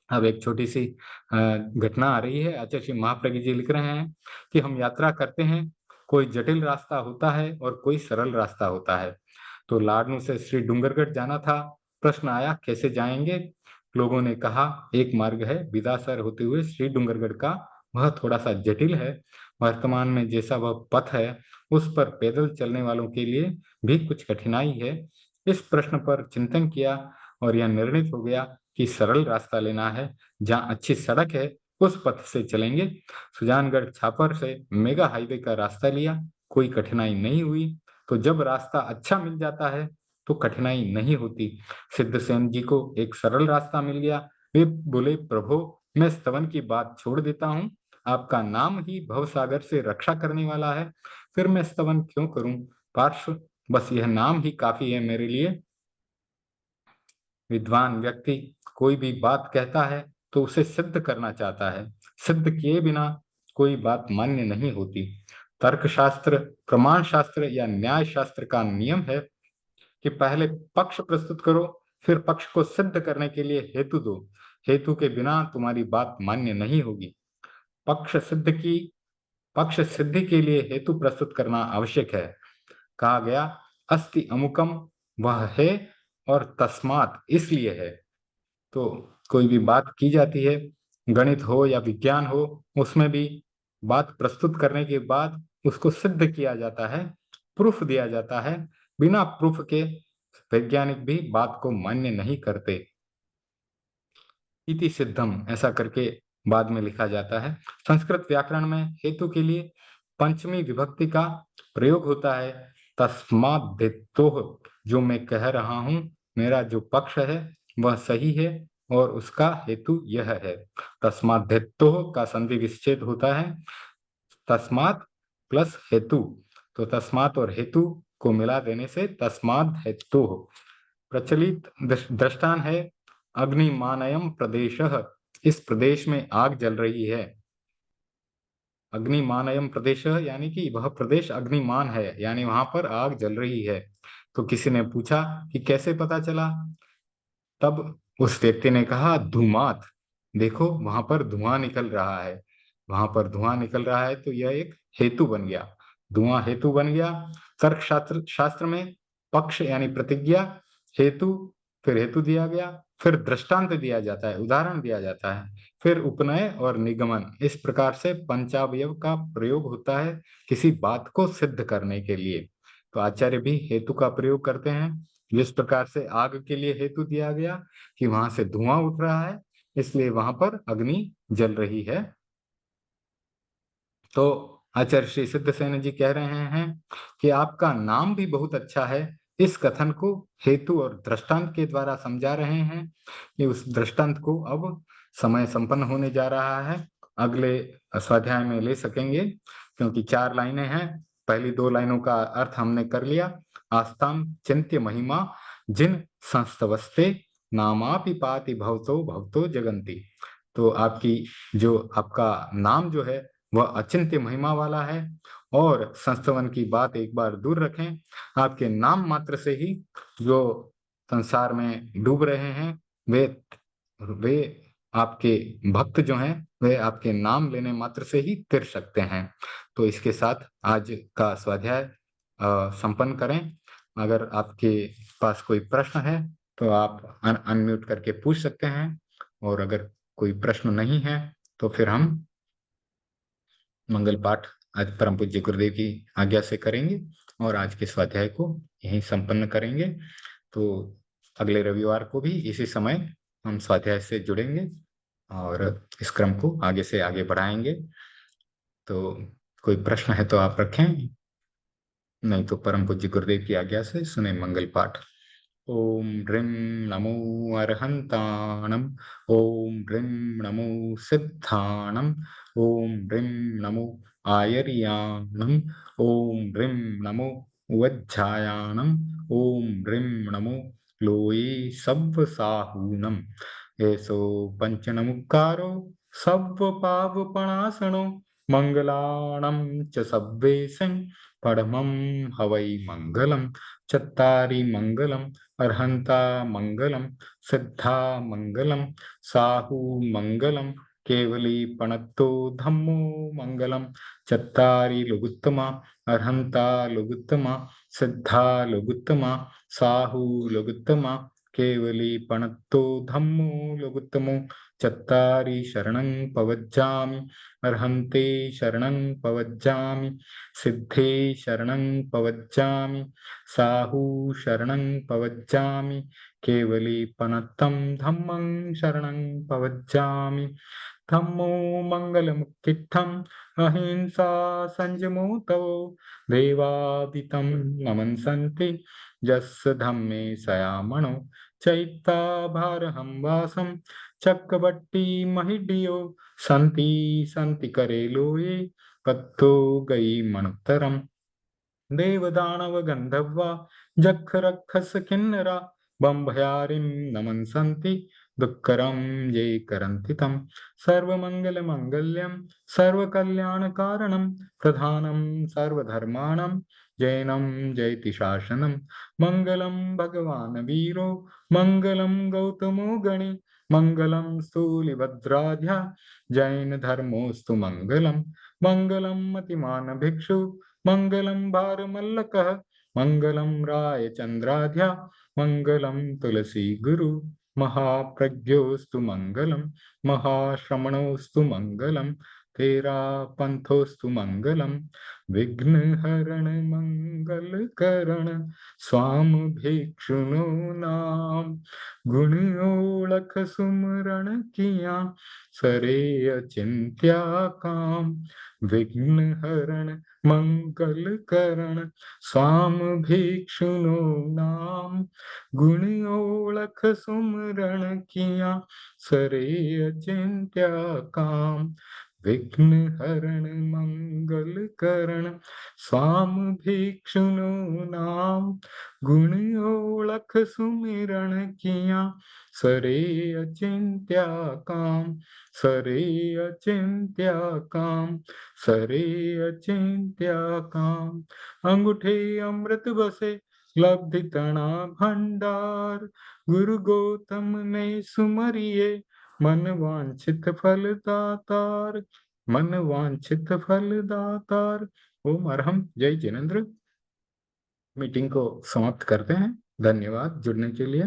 अब एक छोटी सी घटना आ रही है। आचार्य श्री महाप्रज्ञ जी लिख रहे हैं कि हम यात्रा करते हैं, कोई जटिल रास्ता होता है और कोई सरल रास्ता होता है। तो लाडनू से श्री डूंगरगढ़ जाना था। प्रश्न आया कैसे जाएंगे। लोगों ने कहा एक मार्ग है बिदासर होते हुए श्री डूंगरगढ़ का, वह थोड़ा सा जटिल है। वर्तमान में जैसा वह पथ है उस पर पैदल चलने वालों के लिए भी कुछ कठिनाई है। इस प्रश्न पर चिंतन किया और यह निर्णित हो गया कि सरल रास्ता लेना है। जहाँ अच्छी सड़क है उस पथ से चलेंगे। सुजानगढ़ छापर से मेगा हाईवे का रास्ता लिया, कोई कठिनाई नहीं हुई। तो जब रास्ता अच्छा मिल जाता है तो कठिनाई नहीं होती। सिद्धसेन जी को एक सरल रास्ता मिल गया। वे बोले प्रभु मैं स्तवन की बात छोड़ देता हूँ, आपका नाम ही भवसागर से रक्षा करने वाला है, फिर मैं स्तवन क्यों करूं। पार्श्व बस यह नाम ही काफी है मेरे लिए। विद्वान व्यक्ति कोई भी बात कहता है तो उसे सिद्ध करना चाहता है। सिद्ध किए बिना कोई बात मान्य नहीं होती। तर्कशास्त्र, प्रमाण शास्त्र या न्याय शास्त्र का नियम है कि पहले पक्ष प्रस्तुत करो, फिर पक्ष को सिद्ध करने के लिए हेतु दो। हेतु के बिना तुम्हारी बात मान्य नहीं होगी। पक्ष सिद्ध की पक्ष सिद्धि के लिए हेतु प्रस्तुत करना आवश्यक है। कहा गया अस्ति अमुकम, वह है, और तस्मात इसलिए है। तो कोई भी बात की जाती है, गणित हो या विज्ञान हो, उसमें भी बात प्रस्तुत करने के बाद उसको सिद्ध किया जाता है, प्रूफ दिया जाता है। बिना प्रूफ के वैज्ञानिक भी बात को मान्य नहीं करते। इति सिद्धम ऐसा करके बाद में लिखा जाता है। संस्कृत व्याकरण में हेतु के लिए पंचमी विभक्ति का प्रयोग होता है। तस्माद्धितोः, जो मैं कह रहा हूं, मेरा जो पक्ष है वह सही है और उसका हेतु यह है। तस्माद्धितोः का संधि विच्छेद होता है तस्मात् प्लस हेतु, तो तस्मात् और हेतु को मिला देने से तस्माद् हेतुः। प्रचलित दृष्टांत है अग्निमानयम प्रदेशः, इस प्रदेश में आग जल रही है। अग्निमानयम प्रदेशः यानी कि वह प्रदेश अग्निमान है, यानी वहां पर आग जल रही है। तो किसी ने पूछा कि कैसे पता चला। तब उस व्यक्ति ने कहा धूमात, देखो वहां पर धुआं निकल रहा है। वहां पर धुआं निकल रहा है तो यह एक हेतु बन गया, धुआं हेतु बन गया। तर्क शास्त्र शास्त्र में पक्ष यानी प्रतिज्ञा, हेतु, फिर हेतु दिया गया, फिर दृष्टांत दिया जाता है, उदाहरण दिया जाता है, फिर उपनय और निगमन। इस प्रकार से पंचावयव का प्रयोग होता है किसी बात को सिद्ध करने के लिए। तो आचार्य भी हेतु का प्रयोग करते हैं। जिस प्रकार से आग के लिए हेतु दिया गया कि वहां से धुआं उठ रहा है, इसलिए वहां पर अग्नि जल रही है। तो आचार्य श्री सिद्धसेन जी कह रहे हैं कि आपका नाम भी बहुत अच्छा है। इस कथन को हेतु और दृष्टांत के द्वारा समझा रहे हैं कि उस दृष्टांत को अब समय संपन्न होने जा रहा है, अगले स्वाध्याय में ले सकेंगे, क्योंकि 4 लाइनें हैं। पहली 2 लाइनों का अर्थ हमने कर लिया। आस्ताम चिंत्य महिमा जिन संस्तवस्ते नामापि पाति भवतो भवतो जगंती। तो आपकी जो आपका नाम जो है वह अचिंत्य महिमा वाला है। और संस्तवन की बात एक बार दूर रखें, आपके नाम मात्र से ही जो संसार में डूब रहे हैं वे वे आपके भक्त जो हैं वे आपके नाम लेने मात्र से ही तिर सकते हैं। तो इसके साथ आज का स्वाध्याय संपन्न करें। अगर आपके पास कोई प्रश्न है तो आप अनम्यूट करके पूछ सकते हैं, और अगर कोई प्रश्न नहीं है तो फिर हम मंगल पाठ आज परम पूज्य गुरुदेव की आज्ञा से करेंगे और आज के स्वाध्याय को यहीं संपन्न करेंगे। तो अगले रविवार को भी इसी समय हम स्वाध्याय से जुड़ेंगे और इस क्रम को आगे से आगे बढ़ाएंगे। तो कोई प्रश्न है तो आप रखें, नहीं तो परम पूज्य गुरुदेव की आज्ञा से सुने मंगल पाठ। ओम ह्रीं नमो अर्हन्ताणम्, ओम ह्रीं नमो सिद्धाणम्, ओम ह्रीं नमो आयर्याणम्, ओम ह्रीं नमो वज्झायाणम्, ओम ह्रीं नमो लोये सव्वसाहूनम्। एषो पञ्चनमुक्कारो सव्वपावपणासनो मंगलाणं च सव्वेशं परमं हवै मंगलम्। चत्तारि मंगलम, अर्हंता मंगलम, सिद्धा मंगलम, साहू मंगलम, केवली पणत्तो धम्मो मंगलम। चत्तारि लोगुत्तमा, अर्हंता लोगुत्तमा, सिद्धा लोगुत्तमा, साहू लोगुत्तमा, केवली पणत्तो धम्मो लोगुत्तमो। चत्तारि शरणं पवज्जामि, अर्हन्ते शरणं पवज्जामि, सिद्धे शरणं पवज्जामि, साहू शरणं पवज्जामि, केवली पनत्तं धम्मं शरणं पवज्जामि। धम्मो मंगलमुत्तिष्ठम्, अहिंसा संयमो तव, देवादितं नमन्सन्ति यस्य धम्मे सयामणो। चैत्ता भारहं वासं चक्रवट्टी महिडियो, सन्ति सन्ति करे लोये, कत्तो गई मनुत्तरम्। देवदानव गंधर्वा जख रक्षस किन्नरा, बंभयारिं नमन्सन्ति दुःखरं ये करन्ति तं। सर्वमंगल मंगल्यं सर्वकल्याणकारणं, प्रधानं सर्वधर्माणां जैनं जयति शासनं। मंगलं भगवान् वीरो, मंगलं गौतमो गणि, मंगलं स्थूलिभद्राध्या, जैन धर्मोस्तु मंगलम्। मंगलं मतिमान भिक्षु, मंगलम भारमल्लकः, मंगलम राय चंद्राध्या, मंगलम तुलसी गुरु, महाप्रज्ञोस्तु मंगलम, महाश्रमणोस्तु मंगलम, तेरा पंथोस्तु मंगलम। विघ्न हरण मंगल करण, स्वाम भिक्षुनो नाम, गुण ओळख सुमरण किया, सरे अचिंत्या काम। विघ्न हरण मंगल करण, स्वाम भिक्षुनो नाम, गुण ओळख सुमरण किया, सरे अचिंत्या काम। विघ्न हरण मंगल करण, स्वाम भिक्षुनो नाम, गुण ओळख सुमिरण किया, सरे अचिंत्या काम, सरे अचिंत्या काम, सरे अचिंत्या काम। अंगूठे अमृत बसे लब्धि तना भंडार, गुरु गौतम ने सुमरिए मन वांछित फल दातार, मन वांछित फल दातार। ओम अरहम। जय जिनेन्द्र। मीटिंग को समाप्त करते हैं। धन्यवाद जुड़ने के लिए।